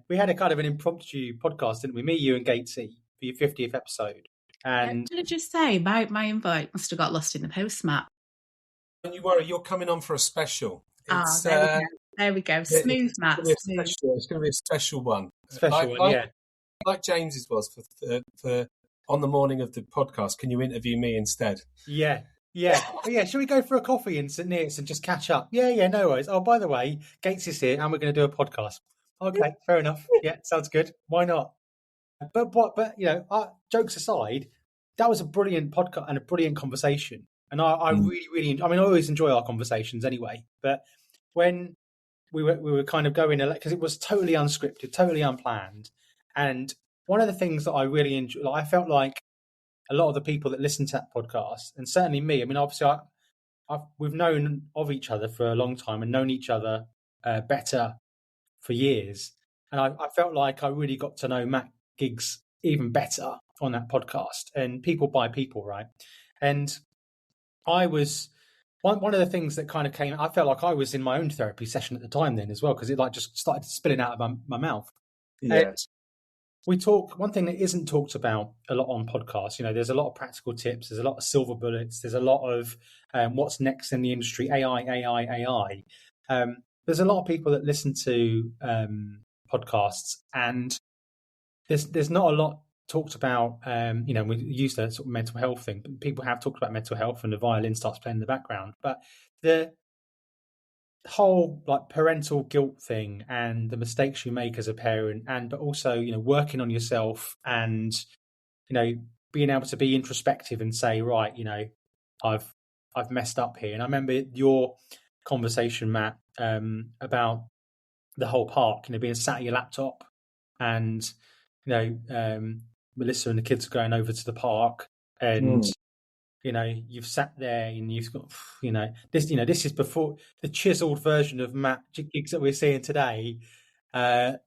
We had a kind of an impromptu podcast, didn't we? Me, you, and Gatesy for your 50th episode. And can I just say, my invite must have got lost in the post, Matt. Don't you worry, you're coming on for a special. There we go. Smooth, Matt. It's going to be a special one. Like James's was for on the morning of the podcast. Can you interview me instead? Yeah. Shall we go for a coffee in St Neots and just catch up? Yeah, no worries. Oh, by the way, Gates is here and we're going to do a podcast. Okay, fair enough. Yeah, sounds good. Why not? But jokes aside, that was a brilliant podcast and a brilliant conversation. And I really, I always enjoy our conversations anyway. But when we were kind of going, because it was totally unscripted, totally unplanned. And one of the things that I really enjoyed, I felt like a lot of the people that listen to that podcast, and certainly me, obviously we've known of each other for a long time and known each other better for years. And I felt like I really got to know Matt Giggs even better on that podcast, and people by people, right? And I was... One of the things that kind of came, I felt like I was in my own therapy session at the time then as well, because it just started spilling out of my mouth. Yeah. And we talk, one thing that isn't talked about a lot on podcasts, there's a lot of practical tips, there's a lot of silver bullets, there's a lot of what's next in the industry, AI. There's a lot of people that listen to podcasts, and there's not a lot talked about, we use the sort of mental health thing, but people have talked about mental health and the violin starts playing in the background. But the whole parental guilt thing and the mistakes you make as a parent, but also, working on yourself and, being able to be introspective and say, right, I've messed up here. And I remember your conversation, Matt, about the whole park, being sat at your laptop and, Melissa and the kids are going over to the park, and you've sat there and you've got, this is before the chiseled version of Matt Giggs that we're seeing today. That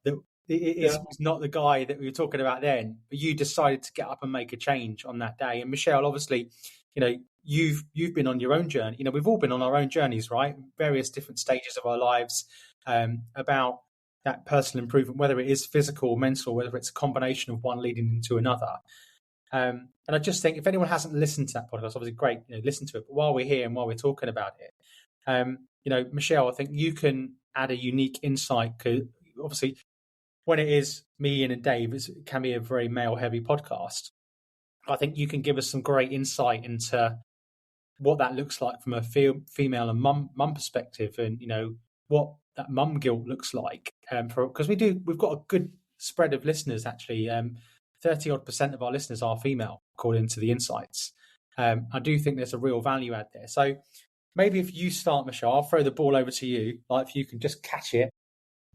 it's not the guy that we were talking about then, but you decided to get up and make a change on that day. And Michelle, obviously, you've been on your own journey. We've all been on our own journeys, right? Various different stages of our lives, about that personal improvement, whether it is physical or mental, whether it's a combination of one leading into another. And I just think if anyone hasn't listened to that podcast, obviously great, listen to it. But while we're here and while we're talking about it, Michelle, I think you can add a unique insight, because obviously when it is me and Dave, it can be a very male-heavy podcast. I think you can give us some great insight into what that looks like from a female and mum perspective, and what that mum guilt looks like, because we've got a good spread of listeners actually. 30% of our listeners are female, according to the insights. I do think there's a real value add there. So maybe if you start, Michelle, I'll throw the ball over to you. If you can just catch it,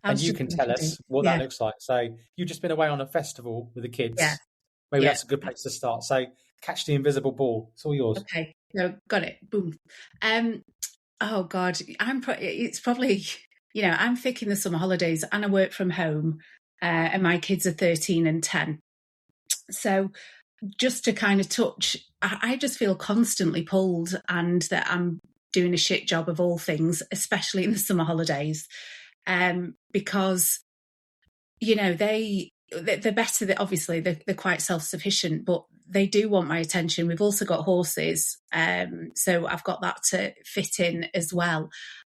and you can tell us what that looks like. So you've just been away on a festival with the kids. Yeah. Maybe that's a good place to start. So catch the invisible ball. It's all yours. Okay, no, got it. Boom. Oh God, it's probably, I'm thick in the summer holidays and I work from home, and my kids are 13 and 10. So just to kind of touch, I just feel constantly pulled, and that I'm doing a shit job of all things, especially in the summer holidays, because, you know, they're better. Obviously, they're quite self-sufficient, but they do want my attention. We've also got horses, so I've got that to fit in as well.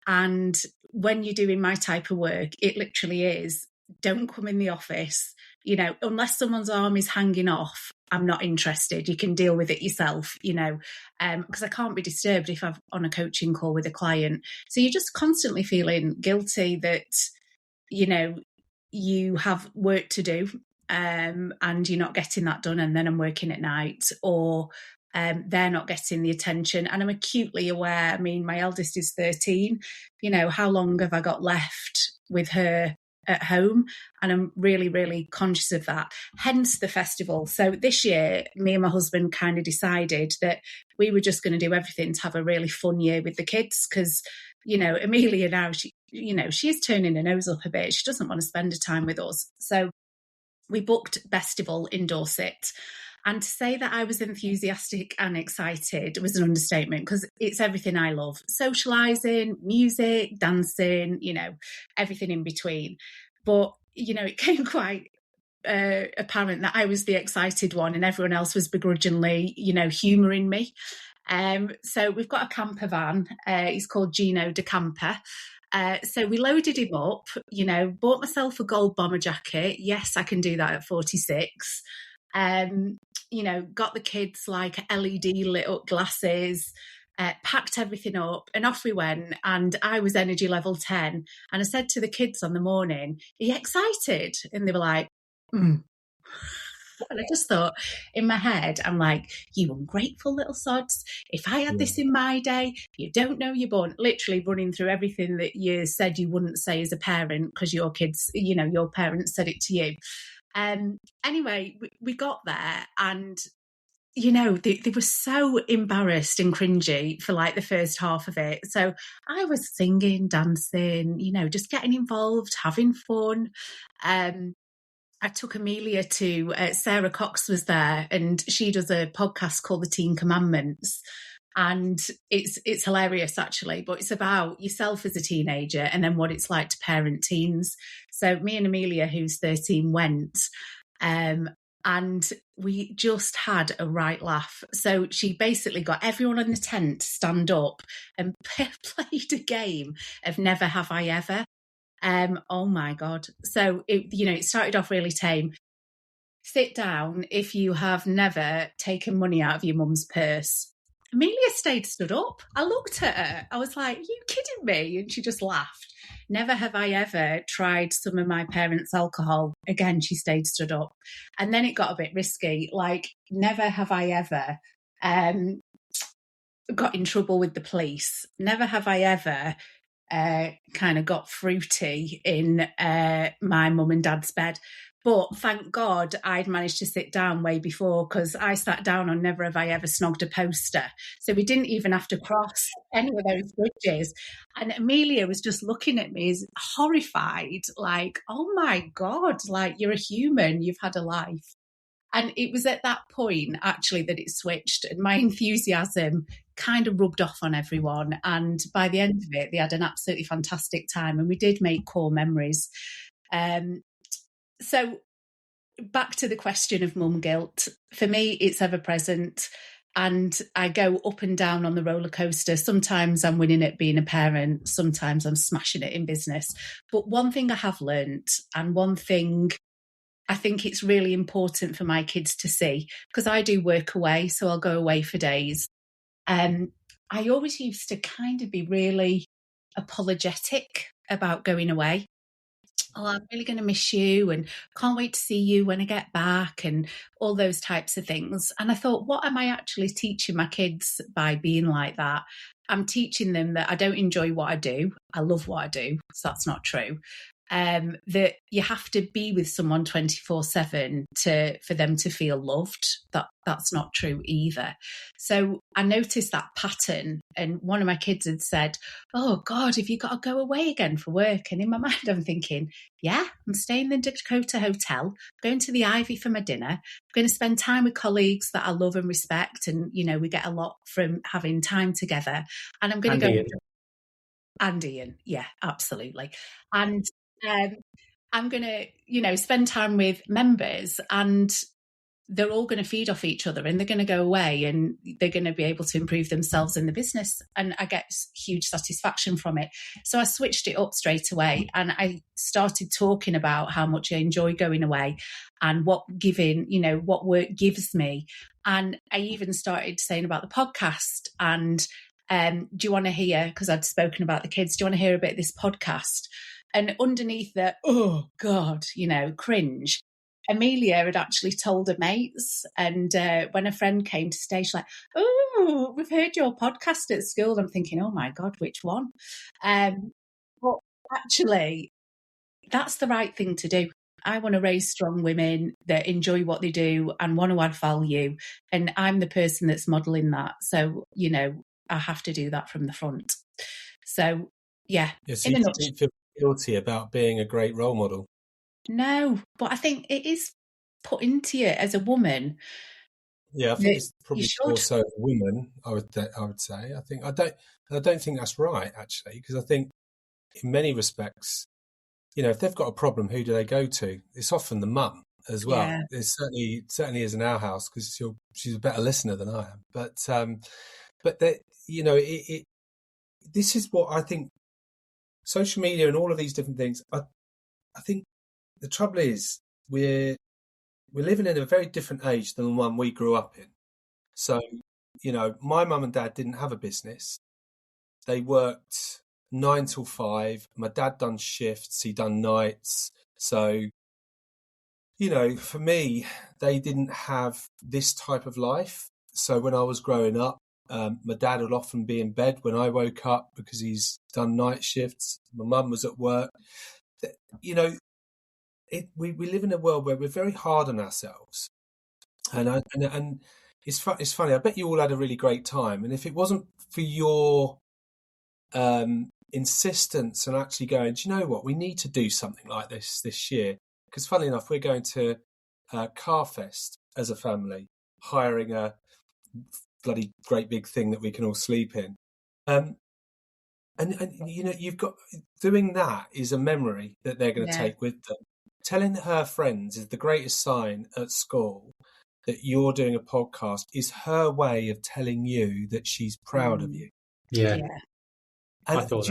And when you're doing my type of work, it literally is, don't come in the office, you know, unless someone's arm is hanging off. I'm not interested. You can deal with it yourself, you know, because I can't be disturbed if I'm on a coaching call with a client. So you're just constantly feeling guilty that, you know, you have work to do, and you're not getting that done, and then I'm working at night, or they're not getting the attention. And I'm acutely aware, I mean, my eldest is 13, you know, how long have I got left with her at home? And I'm really, really conscious of that, hence the festival. So this year, me and my husband kind of decided that we were just going to do everything to have a really fun year with the kids, because, you know, Amelia now, she is turning her nose up a bit. She doesn't want to spend her time with us. So we booked Bestival in Dorset. And to say that I was enthusiastic and excited was an understatement, because it's everything I love. Socialising, music, dancing, you know, everything in between. But, you know, it came quite apparent that I was the excited one and everyone else was begrudgingly, you know, humouring me. So we've got a camper van. He's called Gino de Camper. So we loaded him up, you know, bought myself a gold bomber jacket. Yes, I can do that at 46. You know, got the kids like LED lit up glasses, packed everything up, and off we went. And I was energy level 10. And I said to the kids on the morning, "Are you excited?" And they were like, And I just thought in my head, I'm like, you ungrateful little sods. If I had this in my day, you don't know you're born. Literally running through everything that you said you wouldn't say as a parent because your kids, you know, your parents said it to you. Anyway, we got there, and, you know, they were so embarrassed and cringy for like the first half of it. So I was singing, dancing, you know, just getting involved, having fun. I took Amelia to, Sarah Cox was there, and she does a podcast called The Teen Commandments. And it's hilarious, actually, but it's about yourself as a teenager and then what it's like to parent teens. So me and Amelia, who's 13, went, and we just had a right laugh. So she basically got everyone in the tent to stand up and played a game of Never Have I Ever. Oh my God. So it started off really tame. Sit down if you have never taken money out of your mum's purse. Amelia stood up. I looked at her. I was like, "Are you kidding me?" And she just laughed. Never have I ever tried some of my parents' alcohol. Again, she stood up. And then it got a bit risky. Like, never have I ever got in trouble with the police. Never have I ever kind of got fruity in my mum and dad's bed. But thank God I'd managed to sit down way before, because I sat down on Never Have I Ever Snogged a Poster. So we didn't even have to cross any of those bridges. And Amelia was just looking at me as horrified, like, "Oh my God, like, you're a human, you've had a life." And it was at that point, actually, that it switched, and my enthusiasm kind of rubbed off on everyone. And by the end of it, they had an absolutely fantastic time, and we did make core memories. So back to the question of mum guilt. For me, it's ever present, and I go up and down on the roller coaster. Sometimes I'm winning at being a parent. Sometimes I'm smashing it in business. But one thing I have learnt, and one thing I think it's really important for my kids to see, because I do work away, so I'll go away for days. I always used to kind of be really apologetic about going away. "Oh, I'm really going to miss you, and can't wait to see you when I get back," and all those types of things. And I thought, what am I actually teaching my kids by being like that? I'm teaching them that I don't enjoy what I do. I love what I do. So that's not true. that you have to be with someone 24/7 for them to feel loved. That's not true either. So I noticed that pattern, and one of my kids had said, "Oh God, have you got to go away again for work?" And in my mind, I'm thinking, "Yeah, I'm staying in the Dakota Hotel, going to the Ivy for my dinner. I'm going to spend time with colleagues that I love and respect, and we get a lot from having time together. And I'm going to go." Ian. And Ian, yeah, absolutely. And I'm going to, spend time with members, and they're all going to feed off each other, and they're going to go away, and they're going to be able to improve themselves in the business. And I get huge satisfaction from it. So I switched it up straight away, and I started talking about how much I enjoy going away and what work gives me. And I even started saying about the podcast, and do you want to hear, because I'd spoken about the kids, do you want to hear a bit of this podcast? And underneath the, oh God, cringe, Amelia had actually told her mates. And when a friend came to stay, she's like, "Oh, we've heard your podcast at school." I'm thinking, oh my God, which one? But actually, that's the right thing to do. I want to raise strong women that enjoy what they do and want to add value. And I'm the person that's modelling that. So, I have to do that from the front. So, yeah. So you don't feel guilty about being a great role model? No, but I think it is put into you as a woman. Yeah, I think it's probably more so women. I would say. I don't think that's right, actually, because I think in many respects, if they've got a problem, who do they go to? It's often the mum as well. Yeah. It certainly is in our house, because she's a better listener than I am. But this is what I think. Social media and all of these different things. I think the trouble is we're living in a very different age than the one we grew up in. So, my mum and dad didn't have a business. They worked 9 till 5. My dad done shifts. He done nights. So, for me, they didn't have this type of life. So when I was growing up, my dad would often be in bed when I woke up because he's done night shifts. My mum was at work. We live in a world where we're very hard on ourselves, and it's funny. I bet you all had a really great time, and if it wasn't for your insistence and actually going, do you know what, we need to do something like this year, because funnily enough, we're going to Carfest as a family, hiring a bloody great big thing that we can all sleep in. And you've got, doing that is a memory that they're going to take with them. Telling her friends is the greatest sign at school that you're doing a podcast, is her way of telling you that she's proud of you. Yeah. And I thought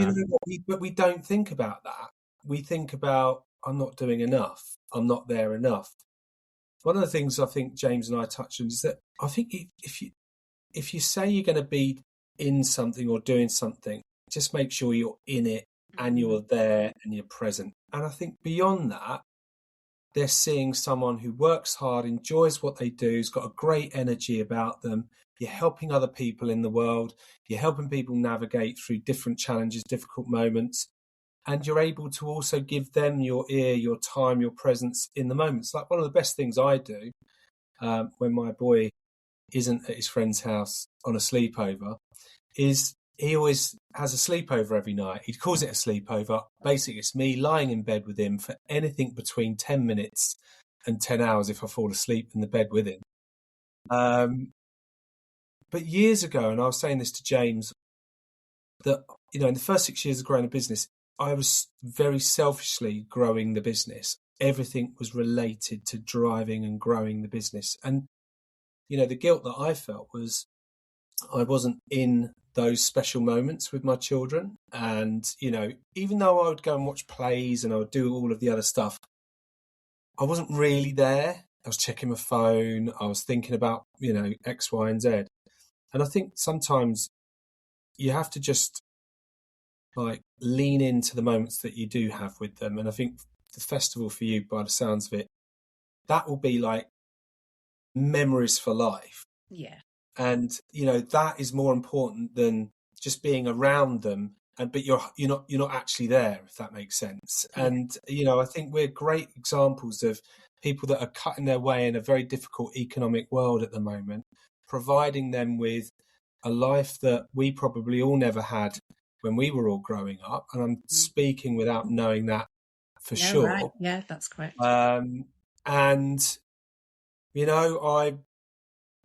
but we don't think about that. We think about, I'm not doing enough. I'm not there enough. One of the things I think James and I touched on is that I think if you say you're going to be in something or doing something, just make sure you're in it and you're there and you're present. And I think beyond that, they're seeing someone who works hard, enjoys what they do, has got a great energy about them. You're helping other people in the world. You're helping people navigate through different challenges, difficult moments. And you're able to also give them your ear, your time, your presence in the moments. Like one of the best things I do when my boy isn't at his friend's house on a sleepover is he always has a sleepover every night. He calls it a sleepover. Basically, it's me lying in bed with him for anything between 10 minutes and 10 hours if I fall asleep in the bed with him. But years ago, and I was saying this to James, that, in the first 6 years of growing a business, I was very selfishly growing the business. Everything was related to driving and growing the business. And, the guilt that I felt was I wasn't in those special moments with my children. And, even though I would go and watch plays and I would do all of the other stuff, I wasn't really there. I was checking my phone. I was thinking about, X, Y, and Z. And I think sometimes you have to just lean into the moments that you do have with them. And I think the festival for you, by the sounds of it, that will be like memories for life. Yeah. And, that is more important than just being around them but you're not actually there, if that makes sense. And I think we're great examples of people that are cutting their way in a very difficult economic world at the moment, providing them with a life that we probably all never had when we were all growing up. And I'm speaking without knowing that for sure. Right. Yeah, that's correct. And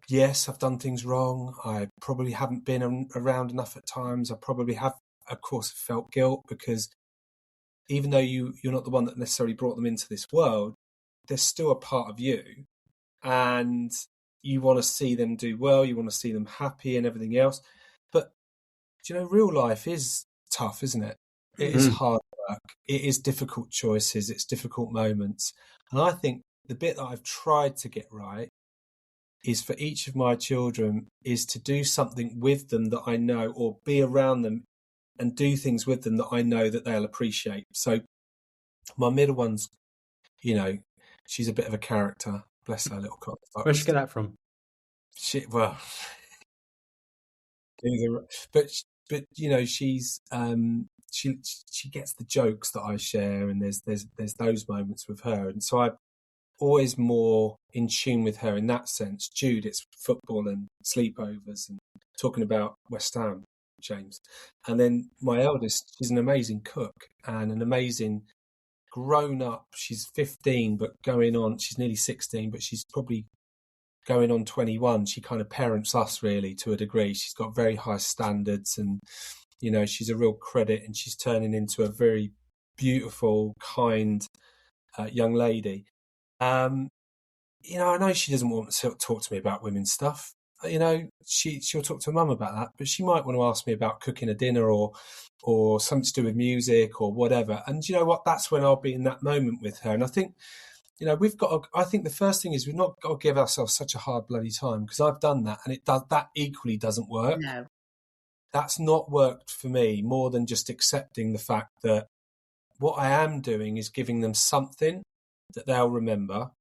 yes, I've done things wrong. I probably haven't been around enough at times. I probably have, of course, felt guilt, because even though you're not the one that necessarily brought them into this world, they're still a part of you, and you want to see them do well. You want to see them happy and everything else. But real life is tough, isn't it? It is hard work. It is difficult choices. It's difficult moments. And I think the bit that I've tried to get right is for each of my children is to do something with them that I know, or be around them and do things with them that I know that they'll appreciate. So my middle one's, she's a bit of a character. Bless her little cock. Where'd you get that from? But she's she gets the jokes that I share, and there's those moments with her, and so I'm always more in tune with her in that sense. Jude, it's football and sleepovers and talking about West Ham, James. And then my eldest, she's an amazing cook and an amazing grown up. She's 15, but she's nearly 16, but she's probably going on 21. She kind of parents us really to a degree. She's got very high standards, and she's a real credit, and she's turning into a very beautiful, kind young lady. I know she doesn't want to talk to me about women's stuff. She'll talk to her mum about that, but she might want to ask me about cooking a dinner or something to do with music or whatever. And you know what? That's when I'll be in that moment with her. And I think, I think the first thing is we've not got to give ourselves such a hard bloody time, because I've done that, and that equally doesn't work. No. That's not worked for me, more than just accepting the fact that what I am doing is giving them something that they'll remember,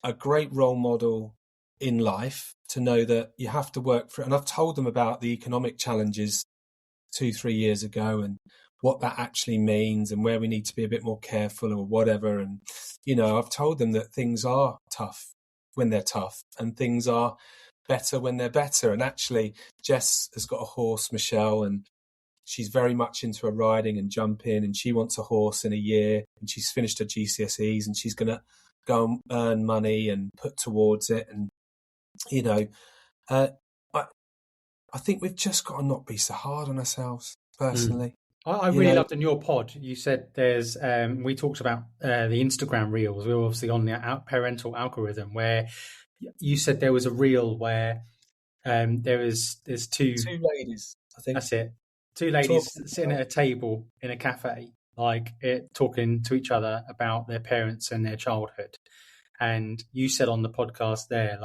a great role model in life to know that you have to work for it. And I've told them about the economic challenges 2-3 years ago and what that actually means and where we need to be a bit more careful or whatever. And, I've told them that things are tough when they're tough and things are better when they're better. And actually, Jess has got a horse, Michelle, and she's very much into her riding and jumping, and she wants a horse in a year, and she's finished her GCSEs, and she's going to go and earn money and put towards it. And, I think we've just got to not be so hard on ourselves, personally. I really loved in your pod, you said there's, we talked about the Instagram reels. We were obviously on the parental algorithm, where you said there was a reel where there's two ladies, I think. That's it. Two ladies sitting at a table in a cafe, talking to each other about their parents and their childhood. And you said on the podcast there,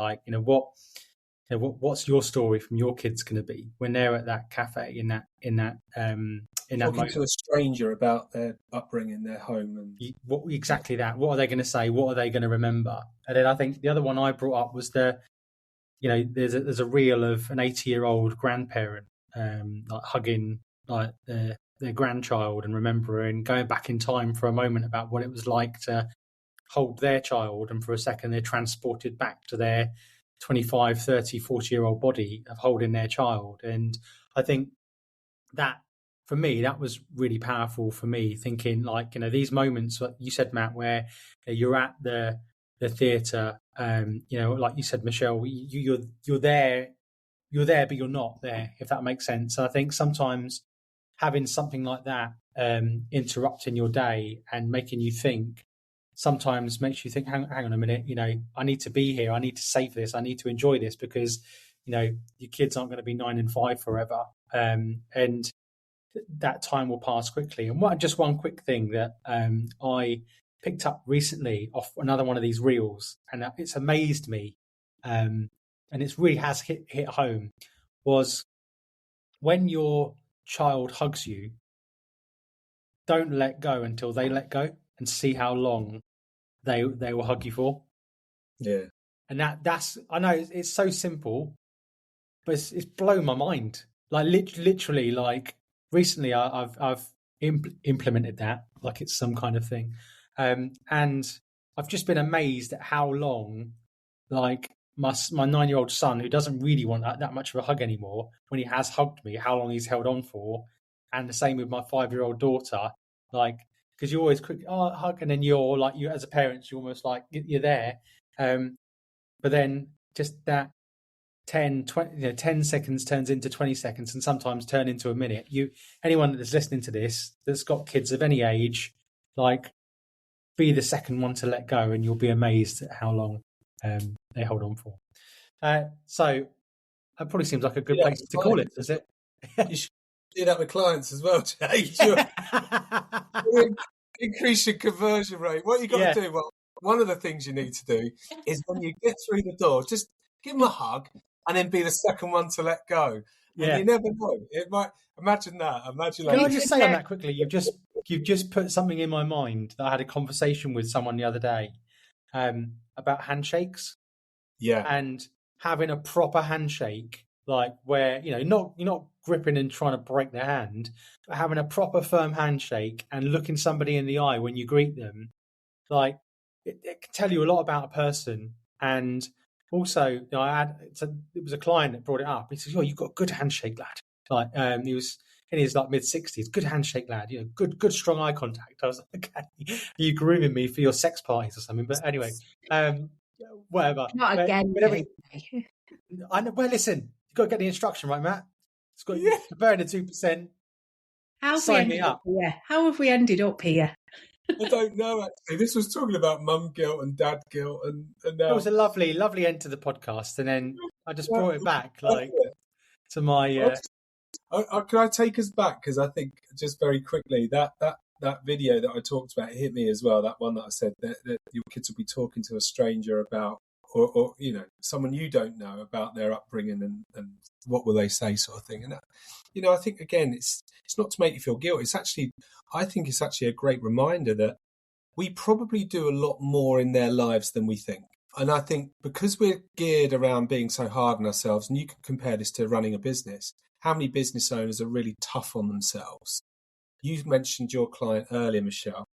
what's your story from your kids going to be when they're at that cafe in that Talking moment to a stranger about their upbringing, their home, and exactly that. What are they going to say? What are they going to remember? And then I think the other one I brought up was there's a reel of an 80-year-old grandparent hugging their grandchild and remembering, going back in time for a moment about what it was like to hold their child, and for a second they're transported back to their 25, 30, 40-year-old body of holding their child. And I think that, for me, that was really powerful for me, thinking these moments, like you said, Matt, where you're at the theatre, like you said, Michelle, you're there, but you're not there, if that makes sense. And I think sometimes having something like that interrupting your day and making you think, sometimes makes you think, hang on a minute, I need to be here. I need to save this. I need to enjoy this, because, your kids aren't going to be 9 and 5 forever. And that time will pass quickly. And just one quick thing that I picked up recently off another one of these reels, and it's amazed me, and it really has hit home, was when your child hugs you, don't let go until they let go, and see how long they will hug you for. Yeah. And that's, I know it's so simple, but it's blown my mind. Literally, recently I've implemented that like it's some kind of thing, and I've just been amazed at how long, like my 9-year-old son, who doesn't really want that much of a hug anymore, when he has hugged me, how long he's held on for, and the same with my 5-year-old daughter, like. Because you always quick hug, and then you're like, you as a parent, you're almost like you're there, but then just that 10 seconds turns into 20 seconds, and sometimes turn into a minute. Anyone that's listening to this that's got kids of any age, like, be the second one to let go, and you'll be amazed at how long they hold on for. So that probably seems like a good place to call it, does it? You should do that with clients as well, Jay. Increase your conversion rate. What you got to do? Well, one of the things you need to do is when you get through the door, just give them a hug and then be the second one to let go. And you never know. It might imagine that. Can I just say on that quickly? You've just put something in my mind that I had a conversation with someone the other day about handshakes. Yeah, and having a proper handshake, like where you're not gripping and trying to break their hand, but having a proper firm handshake and looking somebody in the eye when you greet them, like it can tell you a lot about a person. And also, it was a client that brought it up. He says, "Oh, you've got a good handshake, lad." Like he was in his like mid-60s, good handshake, lad. Good strong eye contact. I was like, "Okay, are you grooming me for your sex parties or something?" But anyway, whatever. Not again. I know. Well, listen, you've got to get the instruction right, Matt. It's got to burn the 2%. Sign me up. How have we ended up here? I don't know, actually. This was talking about mum guilt and dad guilt, and now... It was a lovely, lovely end to the podcast, and then I just brought it back, like, to my... Can I take us back? Because I think, just very quickly, that video that I talked about hit me as well, that one that I said that your kids will be talking to a stranger about, or someone you don't know about their upbringing, and what will they say, sort of thing. And that, I think, again, it's not to make you feel guilty. I think it's actually a great reminder that we probably do a lot more in their lives than we think. And I think because we're geared around being so hard on ourselves, and you can compare this to running a business, how many business owners are really tough on themselves? You mentioned your client earlier, Michelle.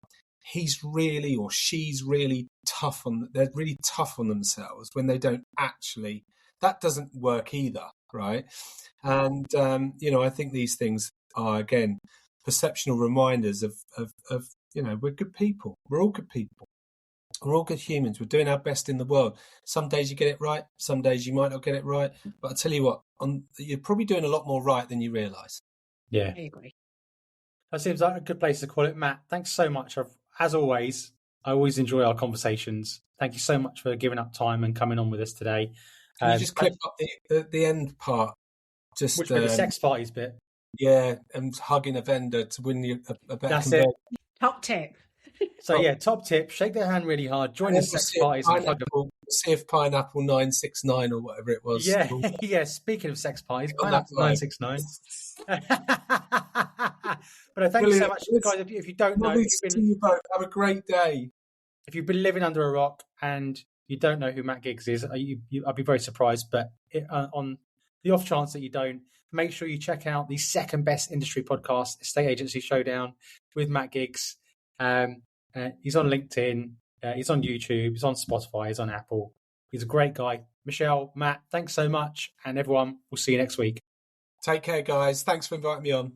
He's really, or she's really they're really tough on themselves when they don't actually, that doesn't work either, right? And, I think these things are, again, perceptional reminders of we're good people. We're all good people. We're all good humans. We're doing our best in the world. Some days you get it right. Some days you might not get it right. But I tell you what, you're probably doing a lot more right than you realise. Yeah. I agree. That seems like a good place to call it. Matt, thanks so much. As always, I always enjoy our conversations. Thank you so much for giving up time and coming on with us today. Can you just clip up the end part? Which bit, the sex parties bit? Yeah, and hugging a vendor to win you a better That's conversion. It. Top tip. So top tip, shake their hand really hard, join the sex parties and hug them. See if Pineapple 969 or whatever it was. Yeah, yeah. Speaking of sex parties, Pineapple 969. But thank you so much, guys. If you don't know, see you both. Have a great day. If you've been living under a rock and you don't know who Matt Giggs is, I'd be very surprised. But on the off chance that you don't, make sure you check out the second best industry podcast, Estate Agency Showdown, with Matt Giggs. He's on LinkedIn, he's on YouTube, he's on Spotify, he's on Apple. He's a great guy. Michelle, Matt, thanks so much. And everyone, we'll see you next week. Take care, guys. Thanks for inviting me on.